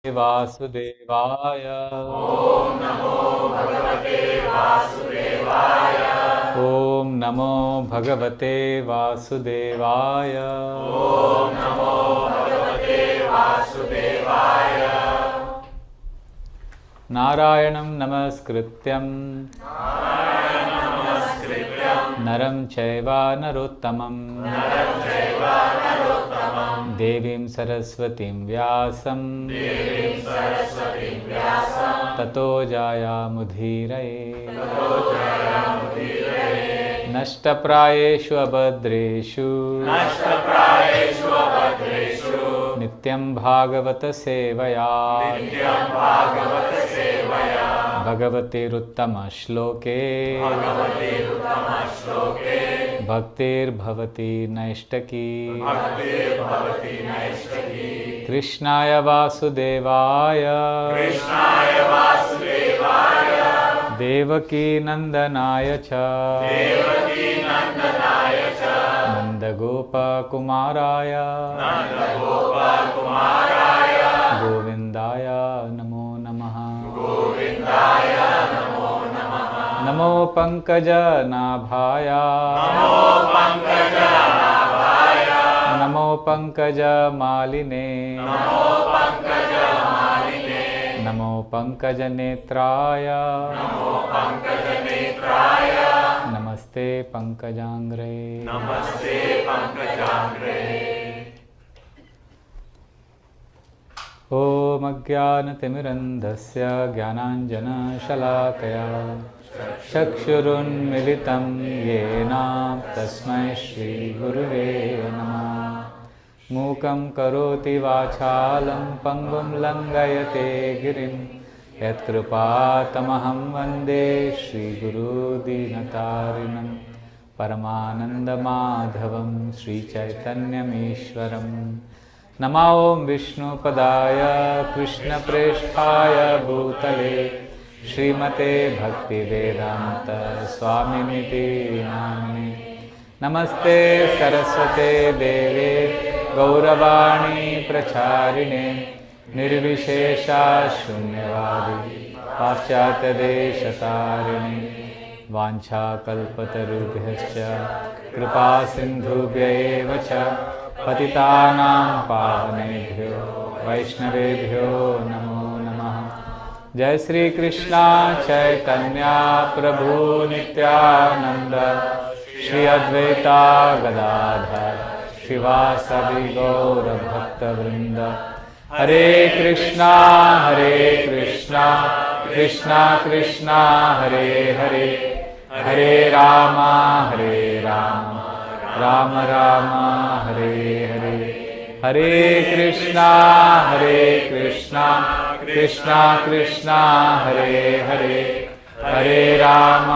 वासुदेवाय। ॐ नमो भगवते वासुदेवाय। ॐ नमो भगवते वासुदेवाय। ॐ नमो भगवते वासुदेवाय। नारायणं नमस्कृत्यं नारायणं नमस्कृत्यं नरं चैव नरोत्तमं नरं चैव नरोत्तमं देवीं सरस्वतीं व्यासं देवीं सरस्वतीं व्यासं ततो जायामुदीरये। ततो जयमुदीरये। नष्टप्रायेषु अभद्रेषु नष्टप्रायेषु अभद्रेषु नित्यं भागवत सेवया नित्यं भागवत सेवया भगवतेरुत्तमश्लोके भगवतेरुत्तमश्लोके भक्तिर्भवति नैष्टकी। भक्तिर्भवति नैष्ठिकी। कृष्णाय वासुदेवाय कृष्णाय वासुदेवाय देवकी नंदनाय च देवकी नन्दनाय च नन्दगोपकुमाराय नन्दगोपकुमाराय गोविन्दाय नमो नमः। गोविन्दाय नमो नमः। नमो पङ्कजनाभाय नमो पङ्कजनाभाय नमो पङ्कजमालिने नमो पङ्कजमालिने नमो पङ्कजनेत्राय नमो पङ्कजनेत्राय नमस्ते पङ्कजाङ्ग्रे। नमस्ते पङ्कजाङ्ग्रे। ॐ अज्ञानतिमिरन्धस्य ज्ञानाञ्जनशलाकया चक्षुरुन्मिलितं येन तस्मै श्रीगुरुवे नमः। मूकं करोति वाचालं पङ्गुं लङ्घयते गिरिं यत्कृपातमहं वन्दे श्रीगुरुदीनतारिणं परमानन्दमाधवं श्रीचैतन्यमीश्वरम्। नमो ॐ विष्णुपदाय कृष्णप्रेष्ठाय भूतले श्रीमते भक्तिवेदान्त स्वामिनिति नामिने। नमस्ते सरस्वते देवे गौरवाणी प्रचारिणे निर्विशेषा शून्यवादी पाश्चात्यदेशतारिणे। वाञ्छाकल्पतरुभ्यश्च कृपा सिन्धुभ्य एव च पतितानां पावनेभ्यो वैष्णवेभ्यो नमो नमः। जय श्री कृष्णा चैतन्य प्रभु नित्यानंद श्री अद्वैता गदाधर शिवासदि गौर भक्तवृंद। हरे कृष्णा कृष्णा कृष्णा हरे हरे हरे राम राम राम हरे हरे। हरे कृष्णा कृष्णा कृष्णा हरे हरे हरे राम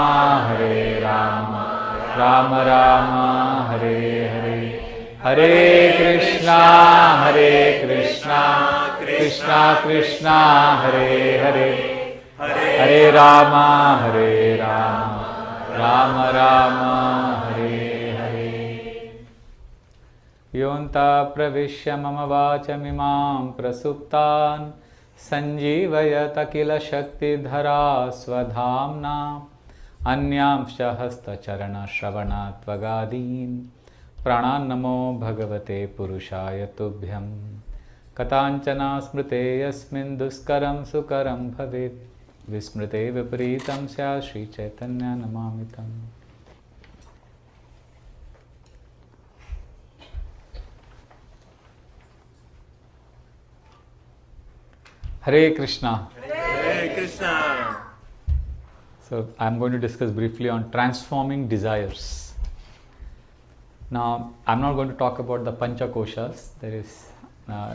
राम राम हरे हरे। हरे कृष्णा कृष्णा कृष्णा हरे हरे हरे राम राम राम हरे हरे। योऽन्ता प्रविश्य मम वाचमिमां प्रसुप्तान् सञ्जीवयत किल शक्तिधरा स्वधाम्ना अन्यांश्च हस्तचरणश्रवणत्वगादीन् प्राणान् नमो भगवते पुरुषाय तुभ्यं। कथाञ्चन स्मृते यस्मिन् दुष्करं सुकरं भवेत् विस्मृते विपरीतं स्यात् श्रीचैतन्य नमामि तम्। Hare Krishna. Hare Krishna. So I am going to discuss briefly on transforming desires. Now I am not going to talk about the Pancha Koshas. There is,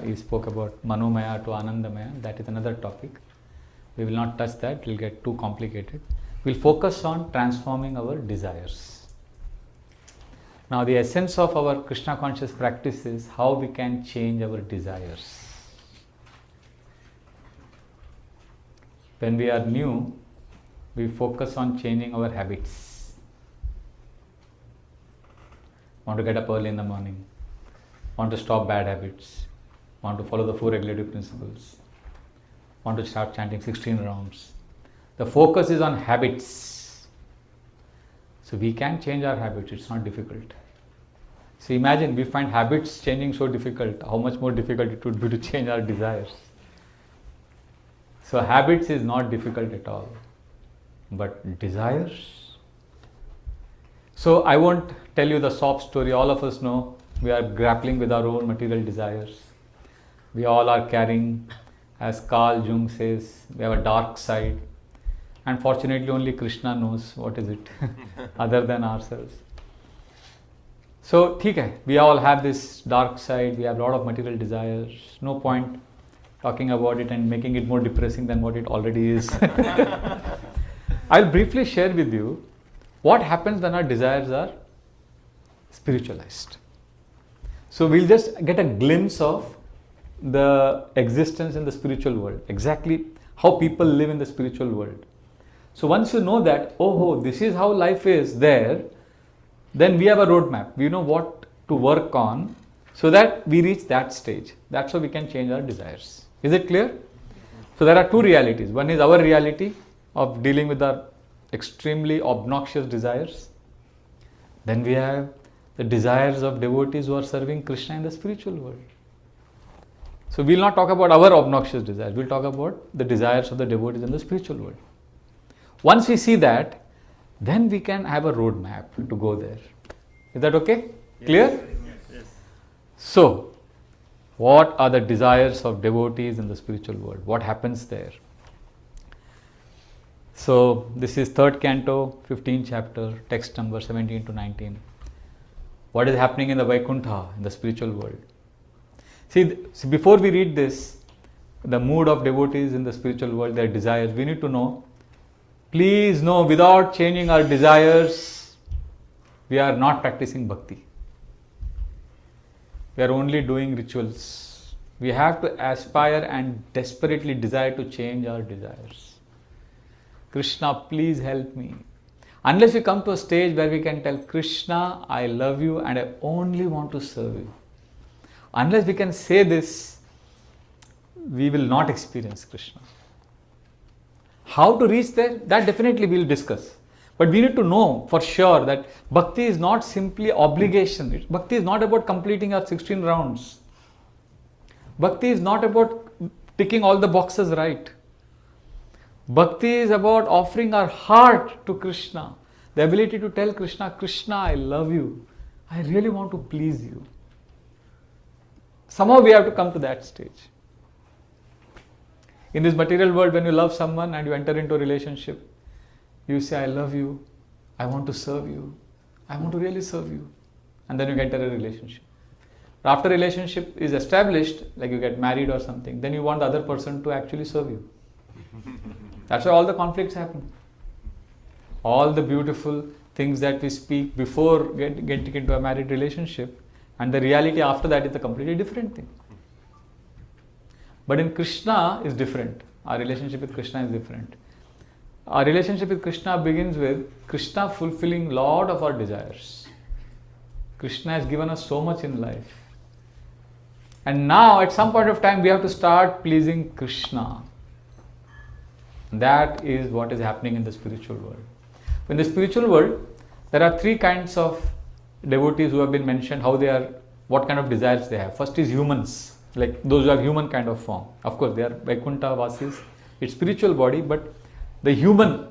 he spoke about Manomaya to Anandamaya. That is another topic. We will not touch that. It will get too complicated. We will focus on transforming our desires. Now the essence of our Krishna conscious practice is how we can change our desires. When we are new, we focus on changing our habits. Want to get up early in the morning, want to stop bad habits, want to follow the 4 regulative principles. want to start chanting 16 rounds. The focus is on habits. So we can change our habits, it's not difficult. So imagine we find habits changing so difficult, how much more difficult it would be to change our desires. So habits is not difficult at all, but desires. So I won't tell you the sob story. All of us know we are grappling with our own material desires. We all are carrying, as Carl Jung says, we have a dark side. And fortunately only Krishna knows what is it other than ourselves. So, theek hai, we all have this dark side, we have a lot of material desires. No point talking about it and making it more depressing than what it already is. I'll briefly share with you what happens when our desires are spiritualized. So we'll just get a glimpse of the existence in the spiritual world, exactly how people live in the spiritual world. So once you know that, oh, this is how life is there, then we have a roadmap. We know what to work on so that we reach that stage. That's how we can change our desires. Is it clear? So there are two realities. One is our reality of dealing with our extremely obnoxious desires. Then we have the desires of devotees who are serving Krishna in the spiritual world. So we'll not talk about our obnoxious desires. We'll talk about the desires of the devotees in the spiritual world. Once we see that, then we can have a roadmap to go there. Is that okay? Yes. Clear? Yes. So, what are the desires of devotees in the spiritual world? What happens there? So, this is 3rd canto, 15th chapter, text number 17 to 19. What is happening in the Vaikuntha, in the spiritual world? See, before we read this, the mood of devotees in the spiritual world, their desires, we need to know, please know, without changing our desires, we are not practicing bhakti. We are only doing rituals. We have to aspire and desperately desire to change our desires. Krishna, please help me. Unless we come to a stage where we can tell Krishna, I love you and I only want to serve you. Unless we can say this, we will not experience Krishna. How to reach there? That definitely we will discuss. But we need to know for sure that bhakti is not simply obligation. Bhakti is not about completing our 16 rounds. Bhakti is not about ticking all the boxes right. Bhakti is about offering our heart to Krishna. The ability to tell Krishna, Krishna, I love you. I really want to please you. Somehow we have to come to that stage. In this material world, when you love someone and you enter into a relationship, you say, I love you, I want to serve you, I want to really serve you. And then you enter a relationship. After relationship is established, like you get married or something, then you want the other person to actually serve you. That's why all the conflicts happen. All the beautiful things that we speak before getting into a married relationship, and the reality after that is a completely different thing. But in Krishna is different. Our relationship with Krishna is different. Our relationship with Krishna begins with Krishna fulfilling lot of our desires. Krishna has given us so much in life. And now at some point of time we have to start pleasing Krishna. That is what is happening in the spiritual world. In the spiritual world, there are three kinds of devotees who have been mentioned, how they are, what kind of desires they have. First is humans, like those who have human kind of form. Of course, they are Vaikuntha Vasis, it's spiritual body, but the human.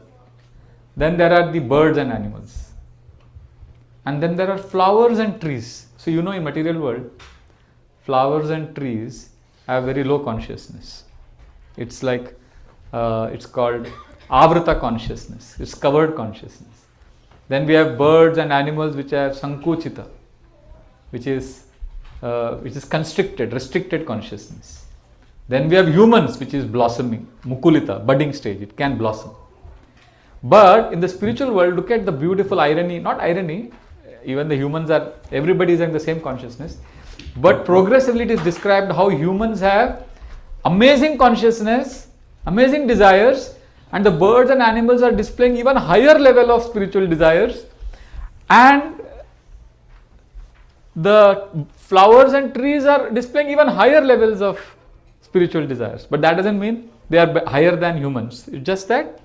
Then there are the birds and animals. And then there are flowers and trees. So you know, in material world, flowers and trees have very low consciousness. It's like, it's called Avrata consciousness. It's covered consciousness. Then we have birds and animals which have Sankuchita, which is constricted, restricted consciousness. Then we have humans, which is blossoming, Mukulita, budding stage, it can blossom. But in the spiritual world, look at the beautiful irony, not irony, even the humans are, everybody is in the same consciousness, but progressively it is described how humans have amazing consciousness, amazing desires, and the birds and animals are displaying even higher level of spiritual desires, and the flowers and trees are displaying even higher levels of spiritual desires. But that doesn't mean they are higher than humans. It's just that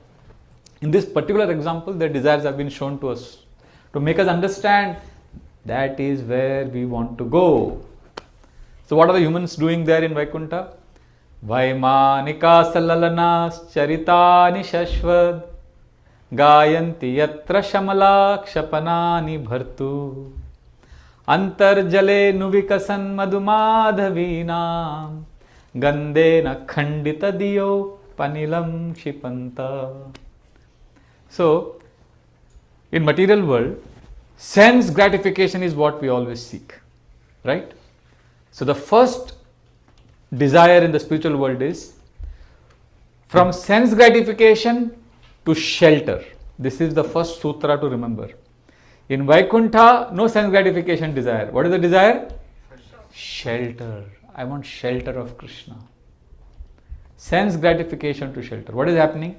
in this particular example, their desires have been shown to us to make us understand that is where we want to go. So what are the humans doing there in Vaikuntha? Vaimanika salalanas charitani shashvad gayanti yatra shamala kshapanani bhartu antarjale nuvikasan madhumadhavinam gandena khandita diyo panilam kshipanta. So, in material world, sense gratification is what we always seek, right? So the first desire in the spiritual world is from sense gratification to shelter. This is the first sutra to remember. In Vaikuntha, no sense gratification desire. What is the desire? Shelter. I want shelter of Krishna. Sense gratification to shelter. What is happening?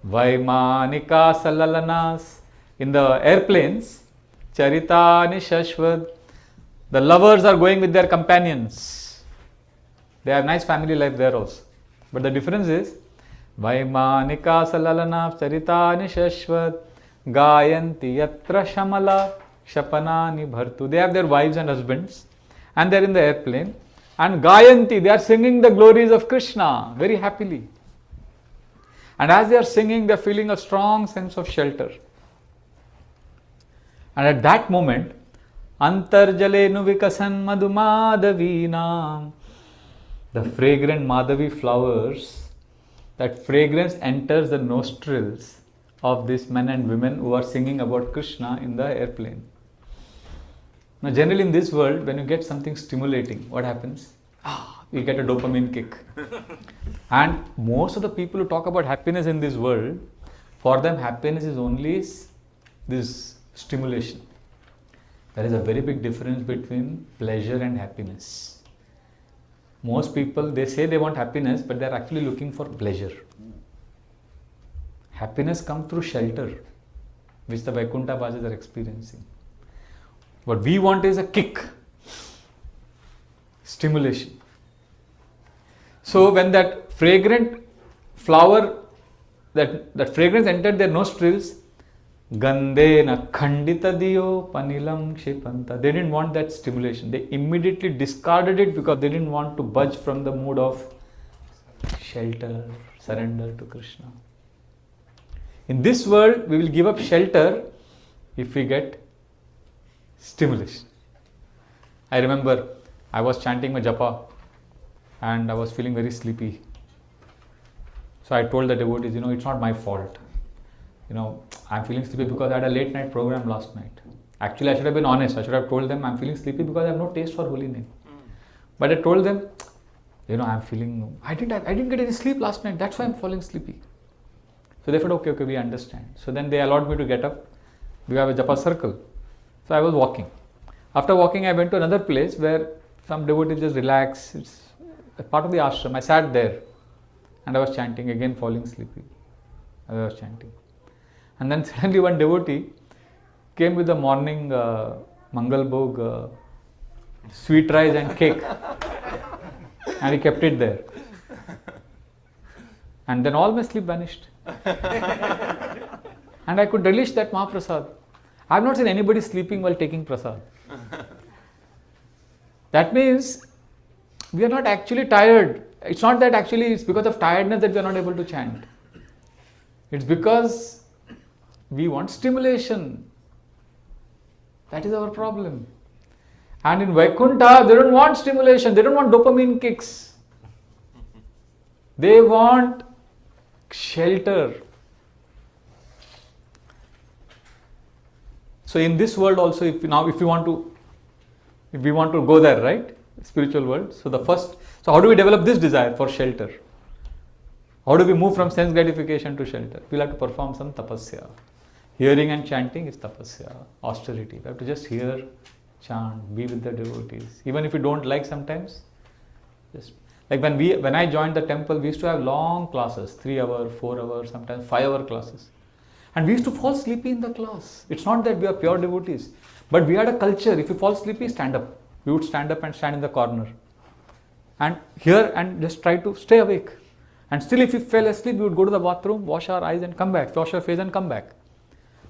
Vaimanika salalanas. In the airplanes, charitani shashvad. The lovers are going with their companions. They have nice family life there also. But the difference is, Vaimanika salalana charitani shashvat gayanti yatra shamala shapanani bhartu. They have their wives and husbands and they are in the airplane. And gayanti, they are singing the glories of Krishna very happily. And as they are singing, they are feeling a strong sense of shelter. And at that moment, Antarjalenu vikasan madhumadhavinam. The fragrant Madhavi flowers, that fragrance enters the nostrils of these men and women who are singing about Krishna in the airplane. Now generally in this world, when you get something stimulating, what happens? You get a dopamine kick. And most of the people who talk about happiness in this world, for them happiness is only this stimulation. There is a very big difference between pleasure and happiness. Most people, they say they want happiness, but they are actually looking for pleasure. Happiness comes through shelter, which the Vaikuntha Vasis are experiencing. What we want is a kick, stimulation. So when that fragrant flower, that fragrance entered their nostrils, Gandena khandita diyo panilam kshipanta. They didn't want that stimulation. They immediately discarded it because they didn't want to budge from the mood of shelter, surrender to Krishna. In this world, we will give up shelter if we get stimulation. I remember I was chanting my japa and I was feeling very sleepy. So I told the devotees, it's not my fault. I'm feeling sleepy because I had a late night program last night. Actually, I should have been honest. I should have told them I'm feeling sleepy because I have no taste for holy name. But I told them, I'm feeling, I didn't get any sleep last night. That's why I'm falling sleepy. So they said, okay, we understand. So then they allowed me to get up. We have a japa circle. So I was walking. After walking, I went to another place where some devotees just relax. It's a part of the ashram. I sat there and I was chanting, again falling sleepy. I was chanting. And then suddenly one devotee came with the morning Mangal Bhog, sweet rice and cake. And he kept it there. And then all my sleep vanished. And I could relish that Mahaprasad. I have not seen anybody sleeping while taking prasad. That means we are not actually tired. It's not that actually it's because of tiredness that we are not able to chant. It's because we want stimulation. That is our problem. And in Vaikuntha, they don't want stimulation. They don't want dopamine kicks. They want shelter. So in this world also, if we want to go there, right? Spiritual world. So how do we develop this desire for shelter? How do we move from sense gratification to shelter? We'll have to perform some tapasya. Hearing and chanting is tapasya, austerity. We have to just hear, chant, be with the devotees. Even if you don't like sometimes, just like when I joined the temple, we used to have long classes, 3 hour, 4 hour, sometimes 5 hour classes. And we used to fall sleepy in the class. It's not that we are pure devotees, but we had a culture. If you fall sleepy, stand up. We would stand up and stand in the corner. and here and just try to stay awake. And still if we fell asleep, we would go to the bathroom, wash our eyes and come back, wash our face and come back.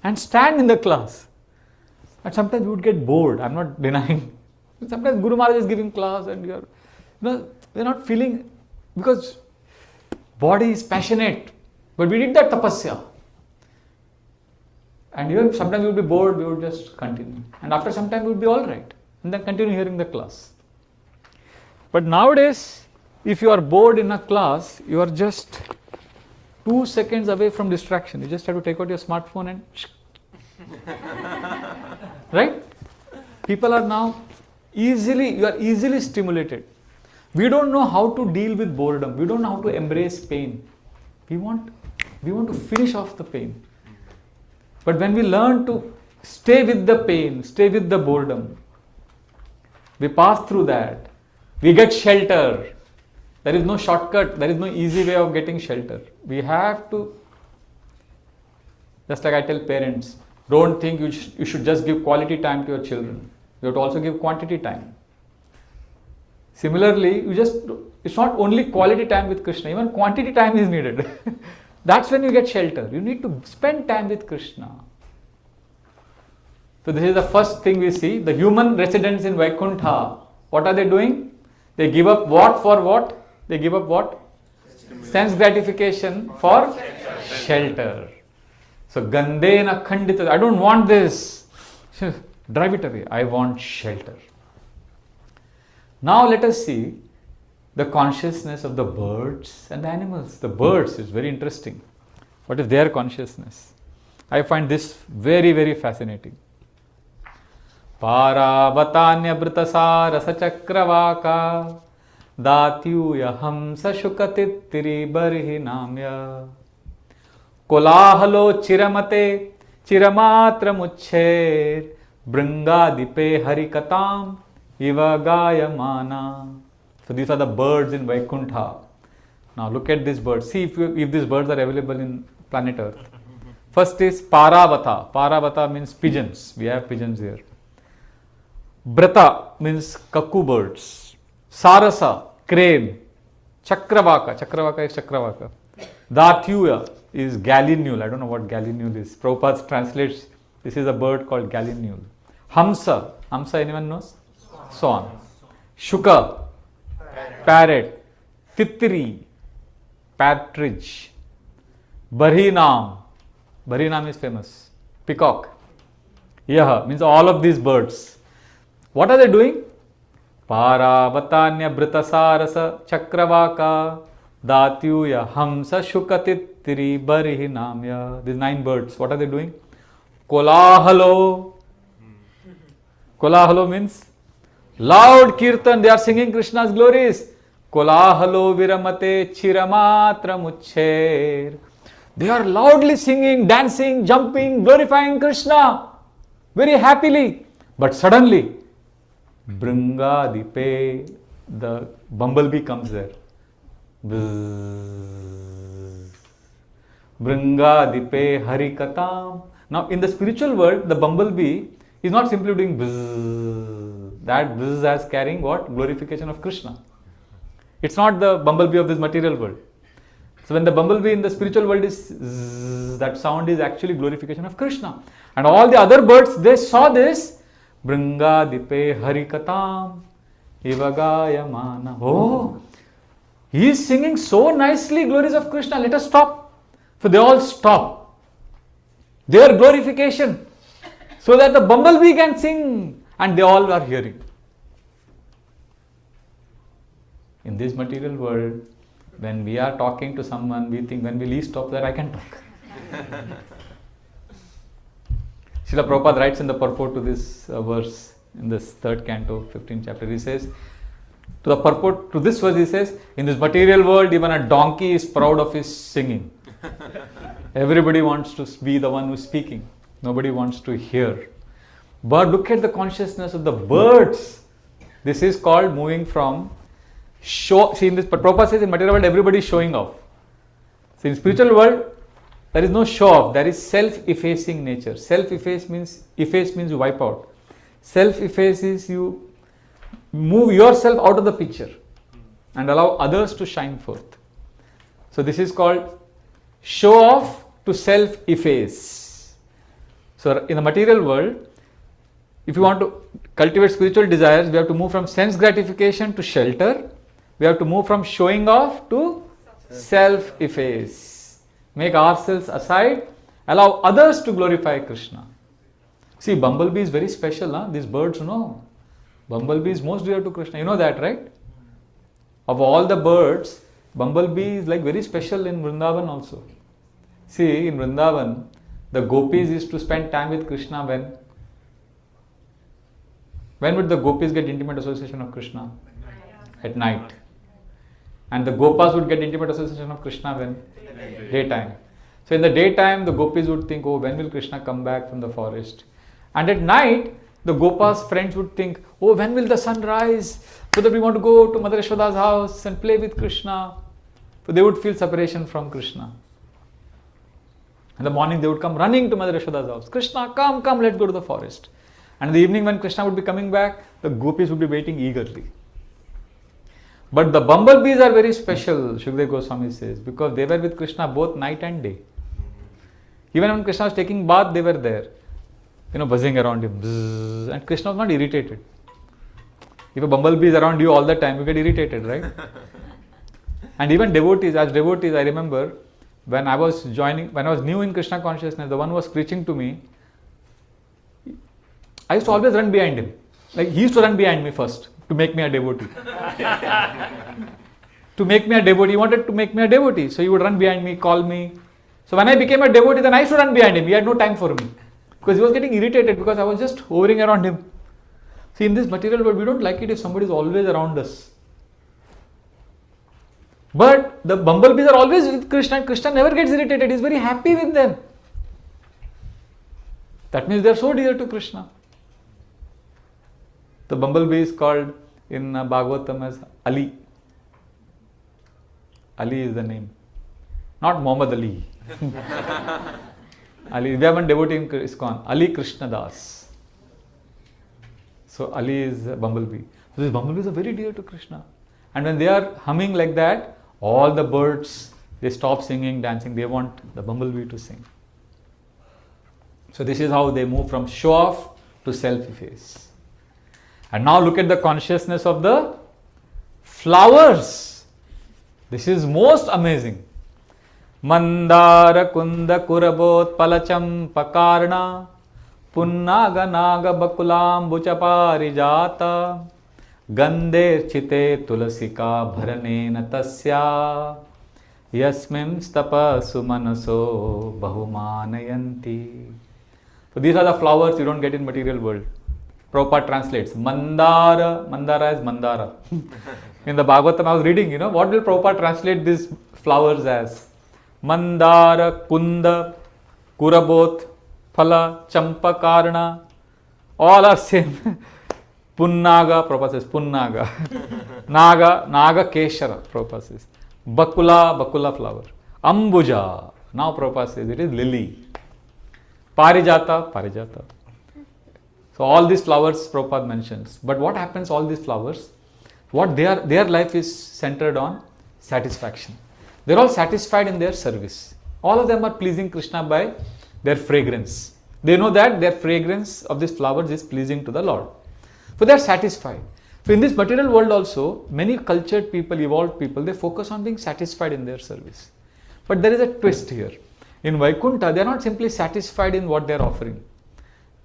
And stand in the class. And sometimes we would get bored, I'm not denying. Sometimes Guru Maharaj is giving class and you're not feeling, because body is passionate. But we did that tapasya. And even sometimes we would be bored, we would just continue. And after some time we would be alright. And then continue hearing the class. But nowadays, if you are bored in a class, you are just 2 seconds away from distraction. You just have to take out your smartphone and right? People are now you are easily stimulated. We don't know how to deal with boredom. We don't know how to embrace pain. We want to finish off the pain. But when we learn to stay with the pain, stay with the boredom, we pass through that. We get shelter. There is no shortcut. There is no easy way of getting shelter. We have to, just like I tell parents, don't think you should just give quality time to your children. You have to also give quantity time. Similarly, it's not only quality time with Krishna, even quantity time is needed. That's when you get shelter. You need to spend time with Krishna. So this is the first thing we see. The human residents in Vaikuntha. What are they doing? They give up what for what? They give up what? Sense gratification for shelter. So Gandena Khandita. I don't want this. Drive it away. I want shelter. Now let us see the consciousness of the birds and the animals. The birds is very interesting. What is their consciousness? I find this very, very fascinating. Paravatanya Vritasara Sachakravaka Datyuya Hamsa Shukatittiri Barhi Namya Kolahalo Chiramate Chiramatra Muccher Bringadipe Harikatam Iva Gayamana. So these are the birds in Vaikuntha. Now look at these birds. See if these birds are available in planet Earth. First is Paravata. Paravata means pigeons. We have pigeons here. Brata means cuckoo birds. Sarasa, crane. Chakravaka. Chakravaka is Chakravaka. Datyuya is gallinule. I don't know what gallinule is. Prabhupada translates, this is a bird called gallinule. Hamsa. Hamsa, anyone knows? Swan. Shuka. Parrot. Titri. Partridge. Barhinam. Barhinam is famous. Peacock. Yaha means all of these birds. What are they doing? Paravatanya Vritasarasa Chakravaka Datyuya Hamsa Shukatittiri Barhinamya. These 9 birds. What are they doing? Kolahalo. Kolahalo means loud kirtan. They are singing Krishna's glories. Kolahalo Viramate Chiramatra Muccher. They are loudly singing, dancing, jumping, glorifying Krishna very happily. But suddenly, Bringadipe, the bumblebee comes there. Bringadipe Harikatam. Now in the spiritual world, the bumblebee is not simply doing bzzz. That bzzz is carrying what? Glorification of Krishna. It's not the bumblebee of this material world. So when the bumblebee in the spiritual world is zzz, that sound is actually glorification of Krishna. And all the other birds, they saw this. Bringadipe Harikatam Ivagayamana. Oh, he is singing so nicely glories of Krishna. Let us stop. So they all stop their glorification so that the bumblebee can sing, and they all are hearing. In this material world, when we are talking to someone, we think when we least stop there, I can talk. Srila Prabhupada writes in the purport to this verse, in this 3rd canto, 15th chapter, he says, to the purport to this verse, he says, in this material world, even a donkey is proud of his singing. Everybody wants to be the one who is speaking. Nobody wants to hear. But look at the consciousness of the birds. This is called moving from show. See, in this, Prabhupada says in material world, everybody is showing off. So in spiritual world, there is no show off. There is self-effacing nature. Self-efface means you wipe out. Self-efface is you move yourself out of the picture. and allow others to shine forth. So this is called show off to self-efface. So in the material world, if you want to cultivate spiritual desires, we have to move from sense gratification to shelter. We have to move from showing off to self-efface. Make ourselves aside, allow others to glorify Krishna. See, bumblebee is very special, huh? These birds know. Bumblebee is most dear to Krishna. You know that, right? Of all the birds, bumblebee is like very special in Vrindavan also. See, in Vrindavan, the gopis used to spend time with Krishna when? When would the gopis get intimate association of Krishna? At night. And the gopas would get intimate association of Krishna when? Daytime. So in the daytime, the gopis would think, oh, when will Krishna come back from the forest? And at night, the gopas' friends would think, oh, when will the sun rise? So that we want to go to Mother Yashoda's house and play with Krishna. So they would feel separation from Krishna. In the morning, they would come running to Mother Yashoda's house. Krishna, come, let's go to the forest. And in the evening, when Krishna would be coming back, the gopis would be waiting eagerly. But the bumblebees are very special, Shukdev Goswami says, because they were with Krishna both night and day. Even when Krishna was taking bath, they were there, buzzing around him. Bzzz, and Krishna was not irritated. If a bumblebee is around you all the time, you get irritated, right? And even devotees, I remember when I was new in Krishna consciousness, the one who was preaching to me, I used to always run behind him. Like he used to run behind me first to make me a devotee. To make me a devotee, he wanted to make me a devotee. So he would run behind me, call me. So when I became a devotee, then I used to run behind him. He had no time for me. Because he was getting irritated because I was just hovering around him. See, in this material world, we don't like it if somebody is always around us. But the bumblebees are always with Krishna and Krishna never gets irritated. He is very happy with them. That means they are so dear to Krishna. The bumblebee is called in Bhagavatam as Ali. Ali is the name. Not Muhammad Ali. Ali, we have one devotee in ISKCON, Ali Krishna Das. So Ali is a bumblebee. So these bumblebees are very dear to Krishna. And when they are humming like that, all the birds, they stop singing, dancing. They want the bumblebee to sing. So this is how they move from show off to self-efface. And now look at the consciousness of the flowers. This is most amazing. Mandara kunda kurabot palacham pakarna punnaga naga bakulam buchaparijata gandher chite tulasika bharanena tasya yasmim stapa sumanaso bahumanayanti. So these are the flowers you don't get in material world. Prabhupada translates Mandara is Mandara. In the Bhagavatam I was reading, what will Prabhupada translate these flowers as? Mandara, Kunda, Kurabot, Phala, Champakarna, all are same. Punnaga, Prabhupada says Punnaga. Naga Keshara, Prabhupada says. Bakula flower. Ambuja, now Prabhupada says it is lily. Parijata. So all these flowers Prabhupada mentions. But what happens, all these flowers, what their life is centered on? Satisfaction. They are all satisfied in their service. All of them are pleasing Krishna by their fragrance. They know that their fragrance of these flowers is pleasing to the Lord. So they are satisfied. So in this material world also, many cultured people, evolved people, they focus on being satisfied in their service. But there is a twist here. In Vaikuntha, they are not simply satisfied in what they are offering.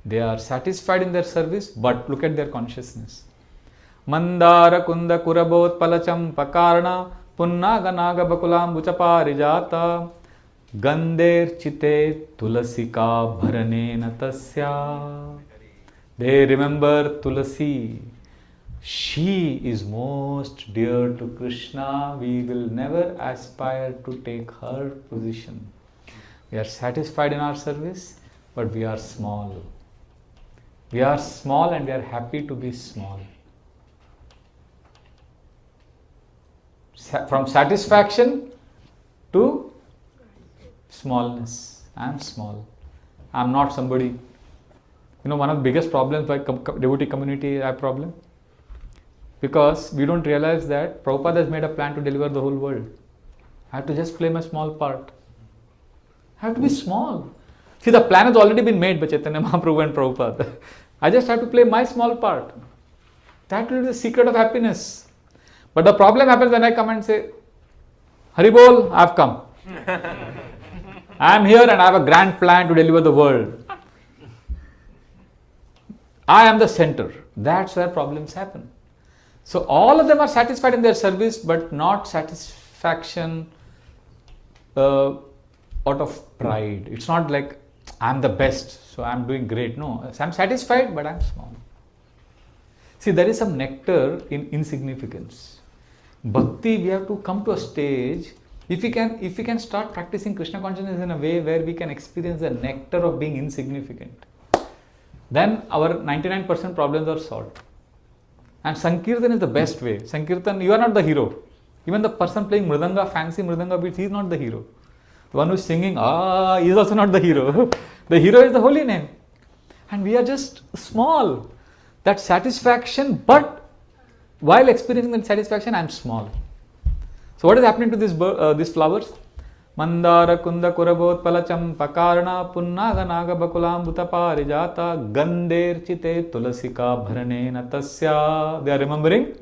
They are satisfied in their service, but look at their consciousness. Mandara kunda kurabot palacham pakarna punnaga naga bakulam buchaparijata gandher chite tulasika bharanena tasya. They remember Tulasi. She is most dear to Krishna. We will never aspire to take her position. We are satisfied in our service, but we are small. We are small and we are happy to be small. From satisfaction to smallness. I am small. I am not somebody. One of the biggest problems by devotee community, I have problem. Because we don't realize that Prabhupada has made a plan to deliver the whole world. I have to just play my small part. I have to be small. See, the plan has already been made by Chaitanya Mahaprabhu and Prabhupada. I just have to play my small part. That will be the secret of happiness. But the problem happens when I come and say, Hari Bol, I have come. I am here and I have a grand plan to deliver the world. I am the center. That's where problems happen. So all of them are satisfied in their service, but not satisfaction out of pride. It's not like I'm the best, so I'm doing great. No, I'm satisfied, but I'm small. See, there is some nectar in insignificance. Bhakti, we have to come to a stage. If we can start practicing Krishna consciousness in a way where we can experience the nectar of being insignificant, then our 99% problems are solved. And Sankirtan is the best way. Sankirtan, you are not the hero. Even the person playing Mridanga, fancy Mridanga beats, he is not the hero. The one who is singing, he is also not the hero. The hero is the holy name. And we are just small. That satisfaction, but while experiencing that satisfaction, I am small. So what is happening to these flowers? Mandara kunda kurabot palacham pakarna punnaga naga bakulam butaparijata gander chite tulasika bharane natasya. They are remembering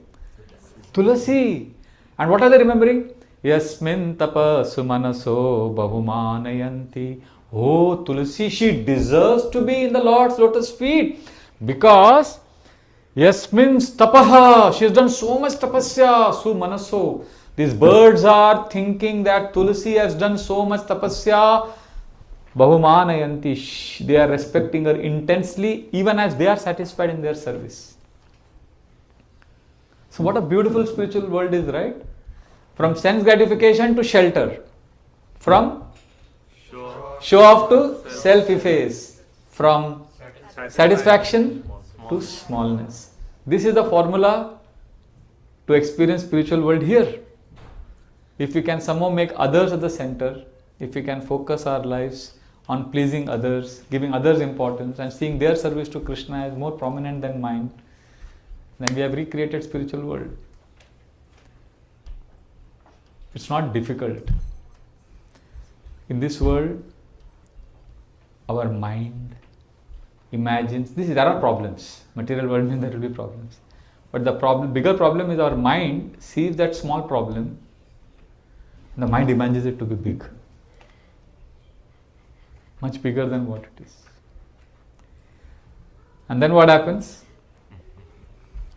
Tulasi. And what are they remembering? Yasmin tapa sumanaso bahumanayanti. Oh, Tulasi, she deserves to be in the Lord's lotus feet because Yasmin tapaha, she has done so much tapasya, sumanaso. These birds are thinking that Tulasi has done so much tapasya. Bahumanayanti. They are respecting her intensely, even as they are satisfied in their service. So what a beautiful spiritual world is, right? From sense gratification to shelter. From show off to self-efface. From satisfaction to smallness. This is the formula to experience spiritual world here. If we can somehow make others at the center, if we can focus our lives on pleasing others, giving others importance and seeing their service to Krishna as more prominent than mine, then we have recreated spiritual world. It's not difficult. In this world, our mind imagines, there are problems. Material world means there will be problems. But the bigger problem is our mind sees that small problem. The mind imagines it to be big. Much bigger than what it is. And then what happens?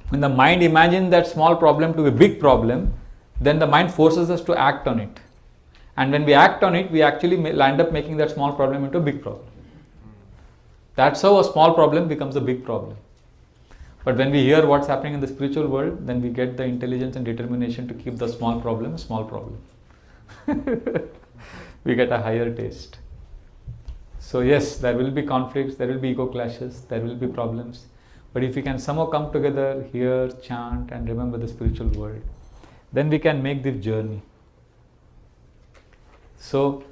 When the mind imagines that small problem to be a big problem, then the mind forces us to act on it. And when we act on it, we actually land up making that small problem into a big problem. That's how a small problem becomes a big problem. But when we hear what's happening in the spiritual world, then we get the intelligence and determination to keep the small problem a small problem. We get a higher taste. So yes, there will be conflicts, there will be ego clashes, there will be problems. But if we can somehow come together, hear, chant and remember the spiritual world, then we can make this journey. So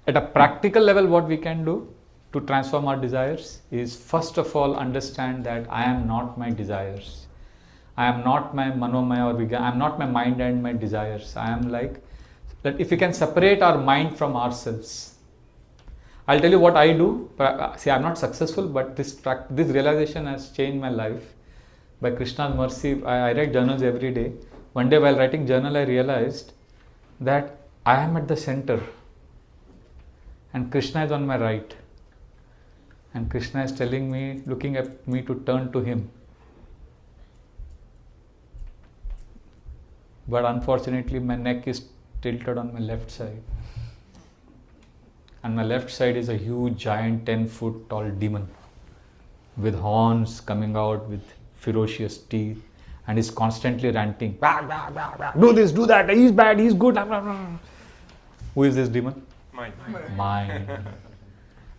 at a practical level, what we can do to transform our desires is first of all understand that I am not my desires. I am not my manomaya or I am not my mind and my desires. I am like that. If we can separate our mind from ourselves, I'll tell you what I do. See, I'm not successful, but this realization has changed my life. By Krishna's mercy, I write journals every day. One day while writing journal, I realized that I am at the center and Krishna is on my right. And Krishna is telling me, looking at me to turn to him. But unfortunately, my neck is tilted on my left side. And my left side is a huge, giant, 10-foot tall demon with horns coming out with ferocious teeth and is constantly ranting. Bah, bah, bah, bah. Do this, do that, he's bad, he's good. Blah, blah, blah. Who is this demon? Mine.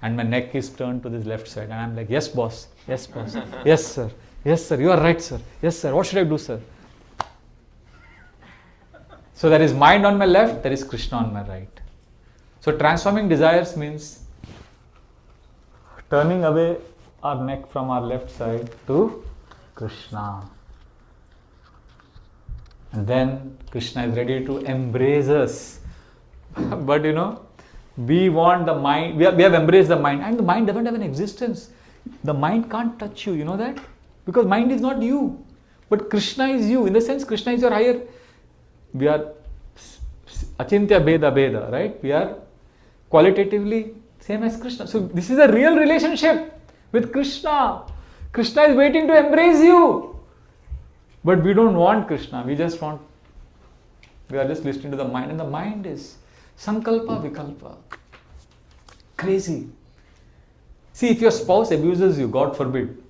And my neck is turned to this left side and I'm like, yes boss, yes boss, yes sir, you are right sir, yes sir, what should I do sir? So there is mind on my left, there is Krishna on my right. So transforming desires means turning away our neck from our left side to Krishna. And then Krishna is ready to embrace us. But we want the mind, we have embraced the mind, and the mind doesn't have an existence. The mind can't touch you, you know that? Because mind is not you. But Krishna is you. In the sense, Krishna is your higher. We are Achintya Bheda Bheda, right? We are qualitatively same as Krishna. So this is a real relationship with Krishna. Krishna is waiting to embrace you. But we don't want Krishna. We are just listening to the mind. And the mind is Sankalpa Vikalpa. Crazy. See, if your spouse abuses you, God forbid,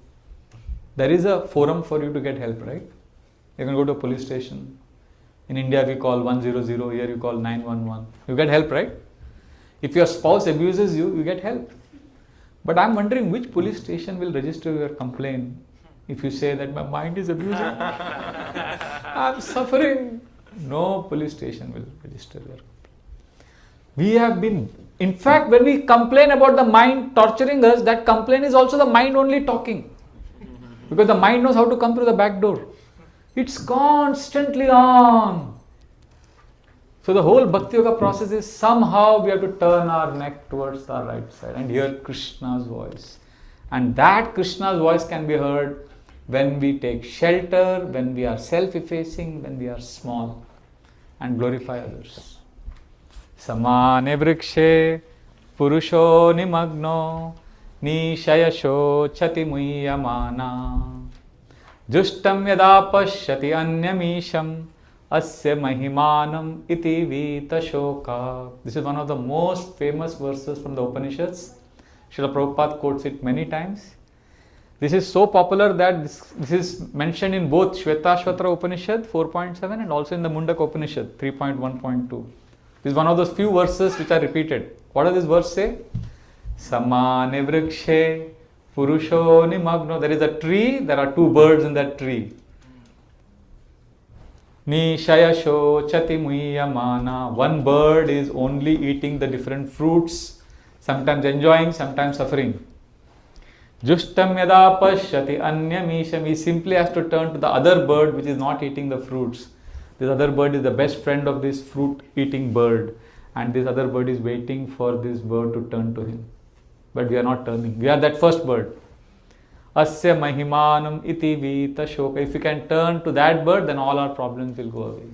there is a forum for you to get help, right? You can go to a police station. In India, we call 100, here you call 911. You get help, right? If your spouse abuses you, you get help. But I'm wondering which police station will register your complaint if you say that my mind is abusing me. I'm suffering. No police station will register your complaint. In fact, when we complain about the mind torturing us, that complaint is also the mind only talking. Because the mind knows how to come through the back door. It's constantly on. So the whole Bhakti Yoga process is somehow we have to turn our neck towards our right side and hear Krishna's voice. And that Krishna's voice can be heard when we take shelter, when we are self-effacing, when we are small and glorify others. Samane vrikshe purusho nimagno nishayasho chati muyamana justam yada pashyati anyamisham asya mahimanam iti vita shoka. This is one of the most famous verses from the Upanishads. Srila Prabhupada quotes it many times. This is so popular that this is mentioned in both Shvetashvatra Upanishad 4.7 and also in the Mundaka Upanishad 3.1.2. This is one of those few verses which are repeated. What does this verse say? Samane vrikshe purusho nimagno. There is a tree, there are two birds in that tree. Nishayasho chati muyamana. One bird is only eating the different fruits, sometimes enjoying, sometimes suffering. Justam yada pashyati anyamisham. He simply has to turn to the other bird which is not eating the fruits. This other bird is the best friend of this fruit eating bird, and this other bird is waiting for this bird to turn to him. But we are not turning. We are that first bird. Asya mahimanam iti vita shoka. If we can turn to that bird, then all our problems will go away.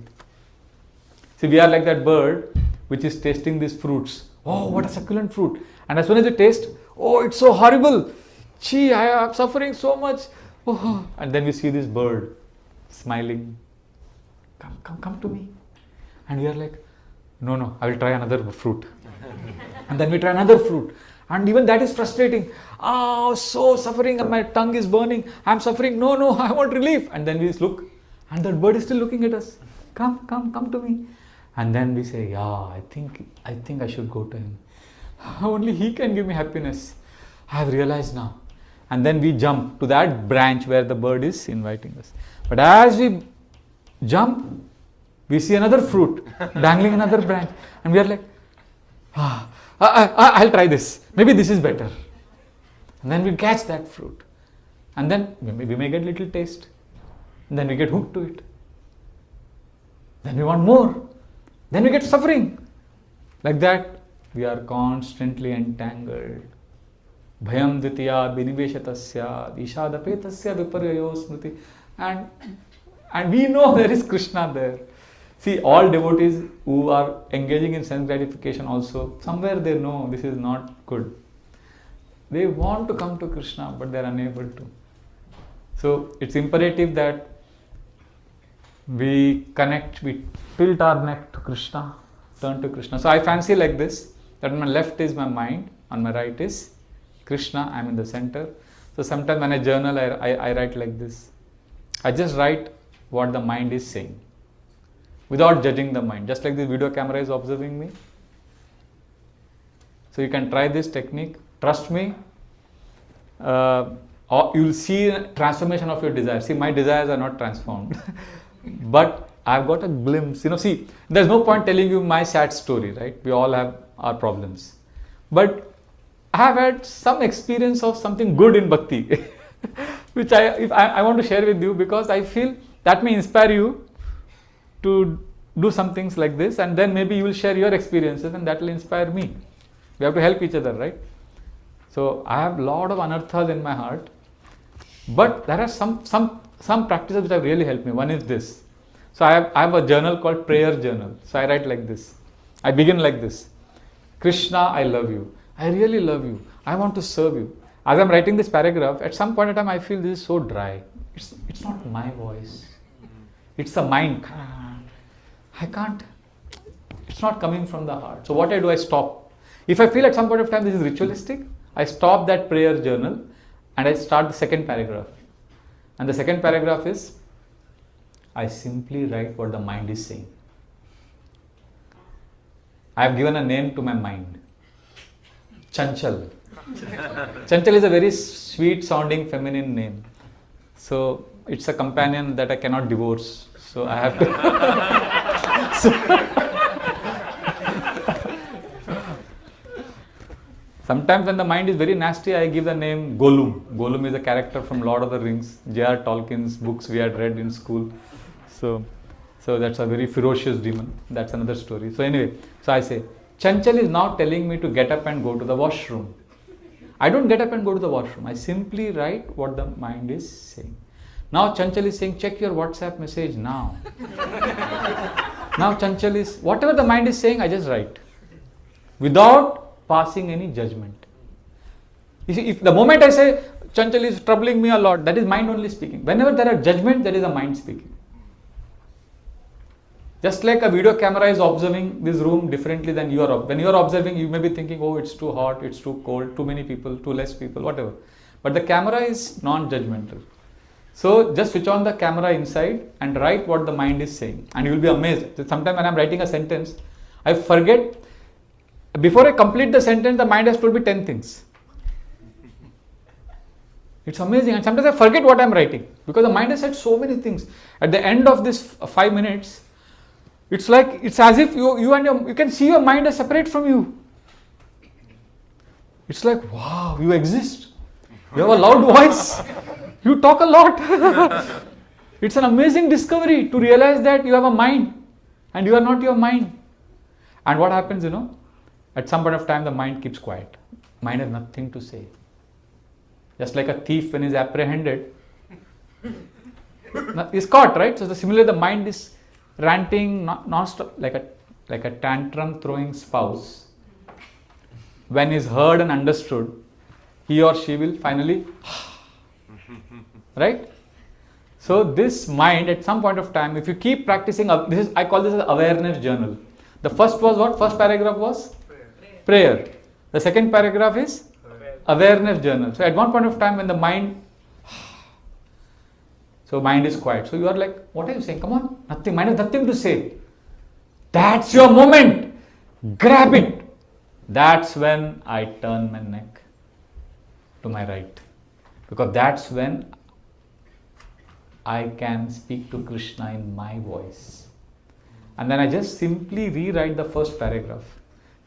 See, we are like that bird which is tasting these fruits. Oh, what a succulent fruit. And as soon as you taste, oh, it's so horrible. Gee, I am suffering so much. Oh. And then we see this bird smiling. Come to me. And we are like, no, I will try another fruit. And then we try another fruit. And even that is frustrating. Oh, so suffering, and my tongue is burning. I'm suffering. No, I want relief. And then we look, and that bird is still looking at us. Come to me. And then we say, yeah, I think I should go to him. Only he can give me happiness. I have realized now. And then we jump to that branch where the bird is inviting us. But as we jump, we see another fruit dangling another branch. And we are like, I'll try this. Maybe this is better. And then we catch that fruit. And then we may get little taste. And then we get hooked to it. Then we want more. Then we get suffering. Like that, we are constantly entangled. Bhayam dvitiya biniveshatasya ishadapetasya viparyayo smriti. And we know there is Krishna there. See, all devotees who are engaging in sense gratification also, somewhere they know this is not good. They want to come to Krishna, but they are unable to. So, it's imperative that we connect, we tilt our neck to Krishna, turn to Krishna. So, I fancy like this, that on my left is my mind, on my right is Krishna, I am in the center. So, sometimes when I journal, I write like this. I just write what the mind is saying, without judging the mind, just like this video camera is observing me. So you can try this technique, trust me, you will see a transformation of your desires. See, my desires are not transformed, but I've got a glimpse, see, there's no point telling you my sad story, right? We all have our problems. But I have had some experience of something good in Bhakti, which I want to share with you, because I feel that may inspire you to do some things like this, and then maybe you will share your experiences and that will inspire me. We have to help each other, right? So I have a lot of anarthas in my heart, but there are some practices which have really helped me. One is this. So I have a journal called Prayer Journal. So I write like this. I begin like this. Krishna, I love you. I really love you. I want to serve you. As I'm writing this paragraph, at some point in time I feel this is so dry. It's not my voice. It's the mind. I can't. It's not coming from the heart. So what I do, I stop. If I feel at some point of time this is ritualistic, I stop that prayer journal and I start the second paragraph. And the second paragraph is, I simply write what the mind is saying. I have given a name to my mind. Chanchal. Chanchal is a very sweet sounding feminine name. So it's a companion that I cannot divorce. So I have to. Sometimes when the mind is very nasty, I give the name Gollum. Gollum is a character from Lord of the Rings, J.R. Tolkien's books we had read in school. So that's a very ferocious demon. That's another story. So anyway, so I say, Chanchal is now telling me to get up and go to the washroom. I don't get up and go to the washroom. I simply write what the mind is saying. Now Chanchal is saying, check your WhatsApp message now. Now Chanchal is, whatever the mind is saying, I just write. Without passing any judgment. You see, if the moment I say, Chanchal is troubling me a lot, that is mind only speaking. Whenever there are judgment, there is a mind speaking. Just like a video camera is observing this room differently than you are. When you are observing, you may be thinking, oh, it's too hot, it's too cold, too many people, too less people, whatever. But the camera is non-judgmental. So just switch on the camera inside and write what the mind is saying. And you will be amazed. Sometimes when I am writing a sentence, I forget. Before I complete the sentence, the mind has told me 10 things. It's amazing. And sometimes I forget what I am writing because the mind has said so many things. At the end of this 5 minutes, it's as if you can see your mind as separate from you. It's like, wow, you exist. You have a loud voice. You talk a lot. It's an amazing discovery to realize that you have a mind and you are not your mind. And what happens, at some point of time, the mind keeps quiet. Mind has nothing to say. Just like a thief when he is apprehended, is caught, right? So similarly, the mind is ranting non-stop, like a tantrum throwing spouse. When he is heard and understood, he or she will finally, right? So this mind, at some point of time, if you keep practicing, I call this as awareness journal. The first was what? First paragraph was prayer. The second paragraph is awareness journal. So at one point of time when the mind is quiet. So you are like, what are you saying? Come on, nothing. Mind has nothing to say. That's your moment. Grab it. That's when I turn my neck to my right. Because that's when I can speak to Krishna in my voice. And then I just simply rewrite the first paragraph.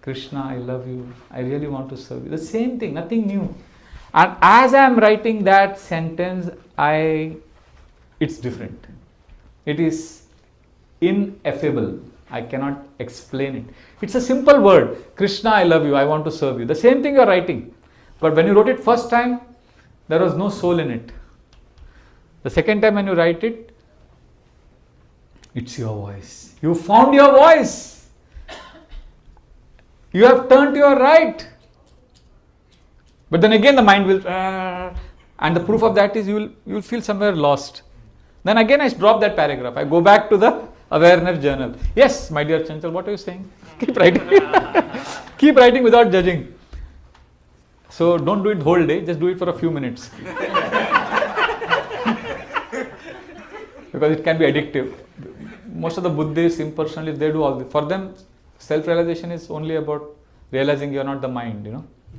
Krishna, I love you. I really want to serve you. The same thing, nothing new. And as I am writing that sentence, it's different. It is ineffable. I cannot explain it. It's a simple word. Krishna, I love you. I want to serve you. The same thing you are writing. But when you wrote it first time, there was no soul in it. The second time when you write it, it's your voice. You found your voice. You have turned to your right. But then again the mind will, and the proof of that is you will feel somewhere lost. Then again I drop that paragraph. I go back to the awareness journal. Yes, my dear Chanchal, what are you saying? Keep writing. Keep writing without judging. So don't do it the whole day, just do it for a few minutes. Because it can be addictive. Most of the Buddhists, impersonalists, they do all this. For them, self-realization is only about realizing you are not the mind,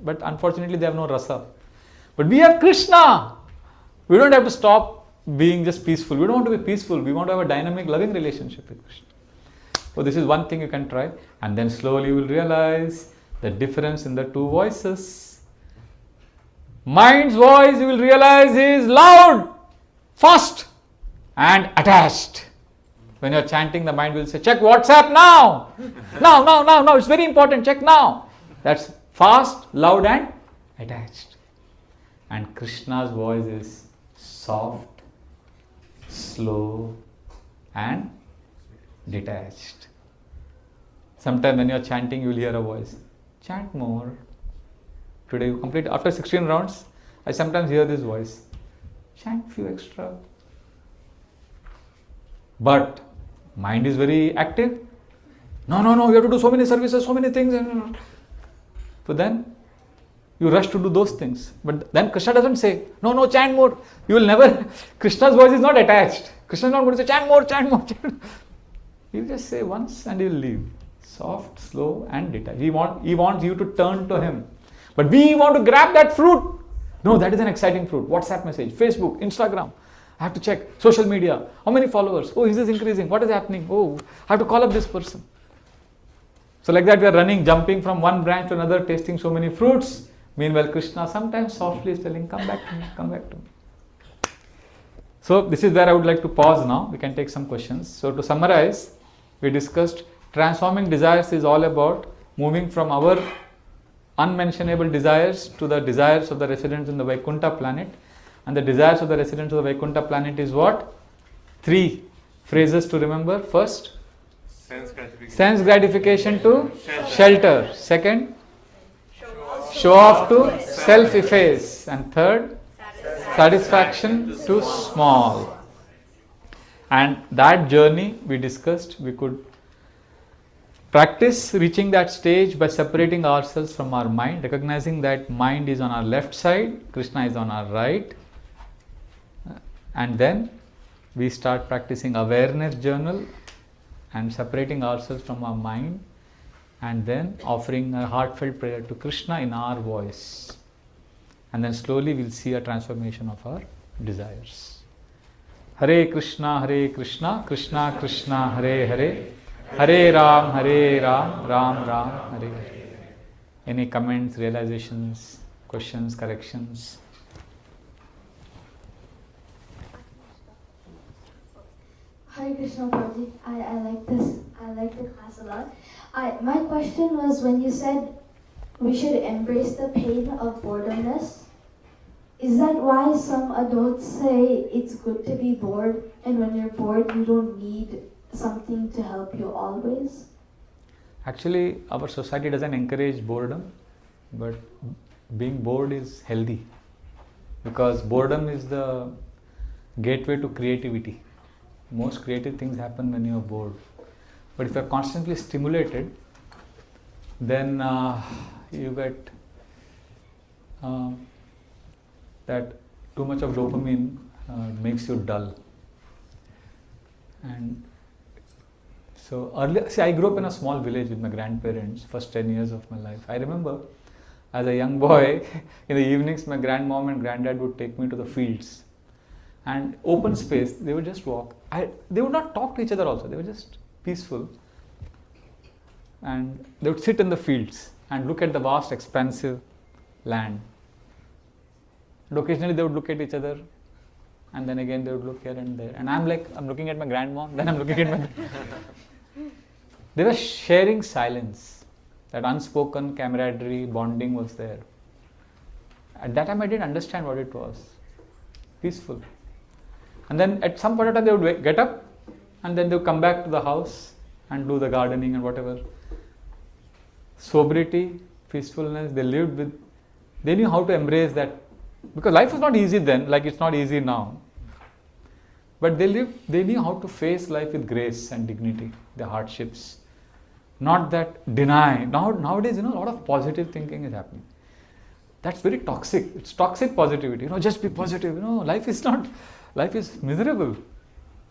But unfortunately, they have no rasa. But we have Krishna. We don't have to stop being just peaceful. We don't want to be peaceful. We want to have a dynamic, loving relationship with Krishna. So this is one thing you can try. And then slowly you will realize the difference in the two voices. Mind's voice, you will realize, is loud, fast, and attached. When you're chanting, the mind will say, check WhatsApp now! Now, it's very important, check now! That's fast, loud and attached. And Krishna's voice is soft, slow and detached. Sometimes when you're chanting, you'll hear a voice, chant more. Today you complete, after 16 rounds, I sometimes hear this voice, chant few extra. But mind is very active. No, you have to do so many services, so many things. So then you rush to do those things. But then Krishna doesn't say, no, chant more. You will never, Krishna's voice is not attached. Krishna is not going to say, chant more. He'll just say once and he'll leave. Soft, slow and detached. He wants you to turn to him. But we want to grab that fruit. No, that is an exciting fruit. WhatsApp message, Facebook, Instagram. I have to check social media. How many followers? Oh, is this increasing? What is happening? Oh, I have to call up this person. So like that we are running, jumping from one branch to another, tasting so many fruits. Meanwhile, Krishna sometimes softly is telling, come back to me, come back to me. So this is where I would like to pause now. We can take some questions. So to summarize, we discussed transforming desires is all about moving from our unmentionable desires to the desires of the residents in the Vaikuntha planet. And the desires of the residents of the Vaikuntha planet is what? 3 phrases to remember. First, sense gratification to shelter. Second, show off to self-efface. And third, satisfaction to small. And that journey we discussed, we could practice reaching that stage by separating ourselves from our mind, recognizing that mind is on our left side, Krishna is on our right. And then we start practicing awareness journal and separating ourselves from our mind, and then offering a heartfelt prayer to Krishna in our voice. And then slowly we'll see a transformation of our desires. Hare Krishna, Krishna Krishna, Hare Hare, Hare Ram, Ram Ram, Hare Hare. Any comments, realizations, questions, corrections? Hare Krishna, Prabhuji. I like this. I like the class a lot. My question was when you said we should embrace the pain of boredomness. Is that why some adults say it's good to be bored, and when you're bored you don't need something to help you always? Actually, our society doesn't encourage boredom, but being bored is healthy, because boredom is the gateway to creativity. Most creative things happen when you are bored. But if you are constantly stimulated, then you get that too much of dopamine makes you dull. And so earlier, I grew up in a small village with my grandparents, first 10 years of my life. I remember as a young boy, in the evenings my grandmom and granddad would take me to the fields. And open space, they would just walk. They would not talk to each other also, they were just peaceful. And they would sit in the fields and look at the vast expansive land. And occasionally they would look at each other, and then again they would look here and there. And I'm looking at my grandmom, then I'm looking at my... They were sharing silence. That unspoken camaraderie, bonding was there. At that time I didn't understand what it was. Peaceful. And then at some point of time they would get up and then they would come back to the house and do the gardening and whatever. Sobriety, peacefulness, they lived with, they knew how to embrace that. Because life was not easy then, like it's not easy now. But they knew how to face life with grace and dignity, the hardships. Not that deny. Nowadays, a lot of positive thinking is happening. That's very toxic. It's toxic positivity. Just be positive. Life is miserable.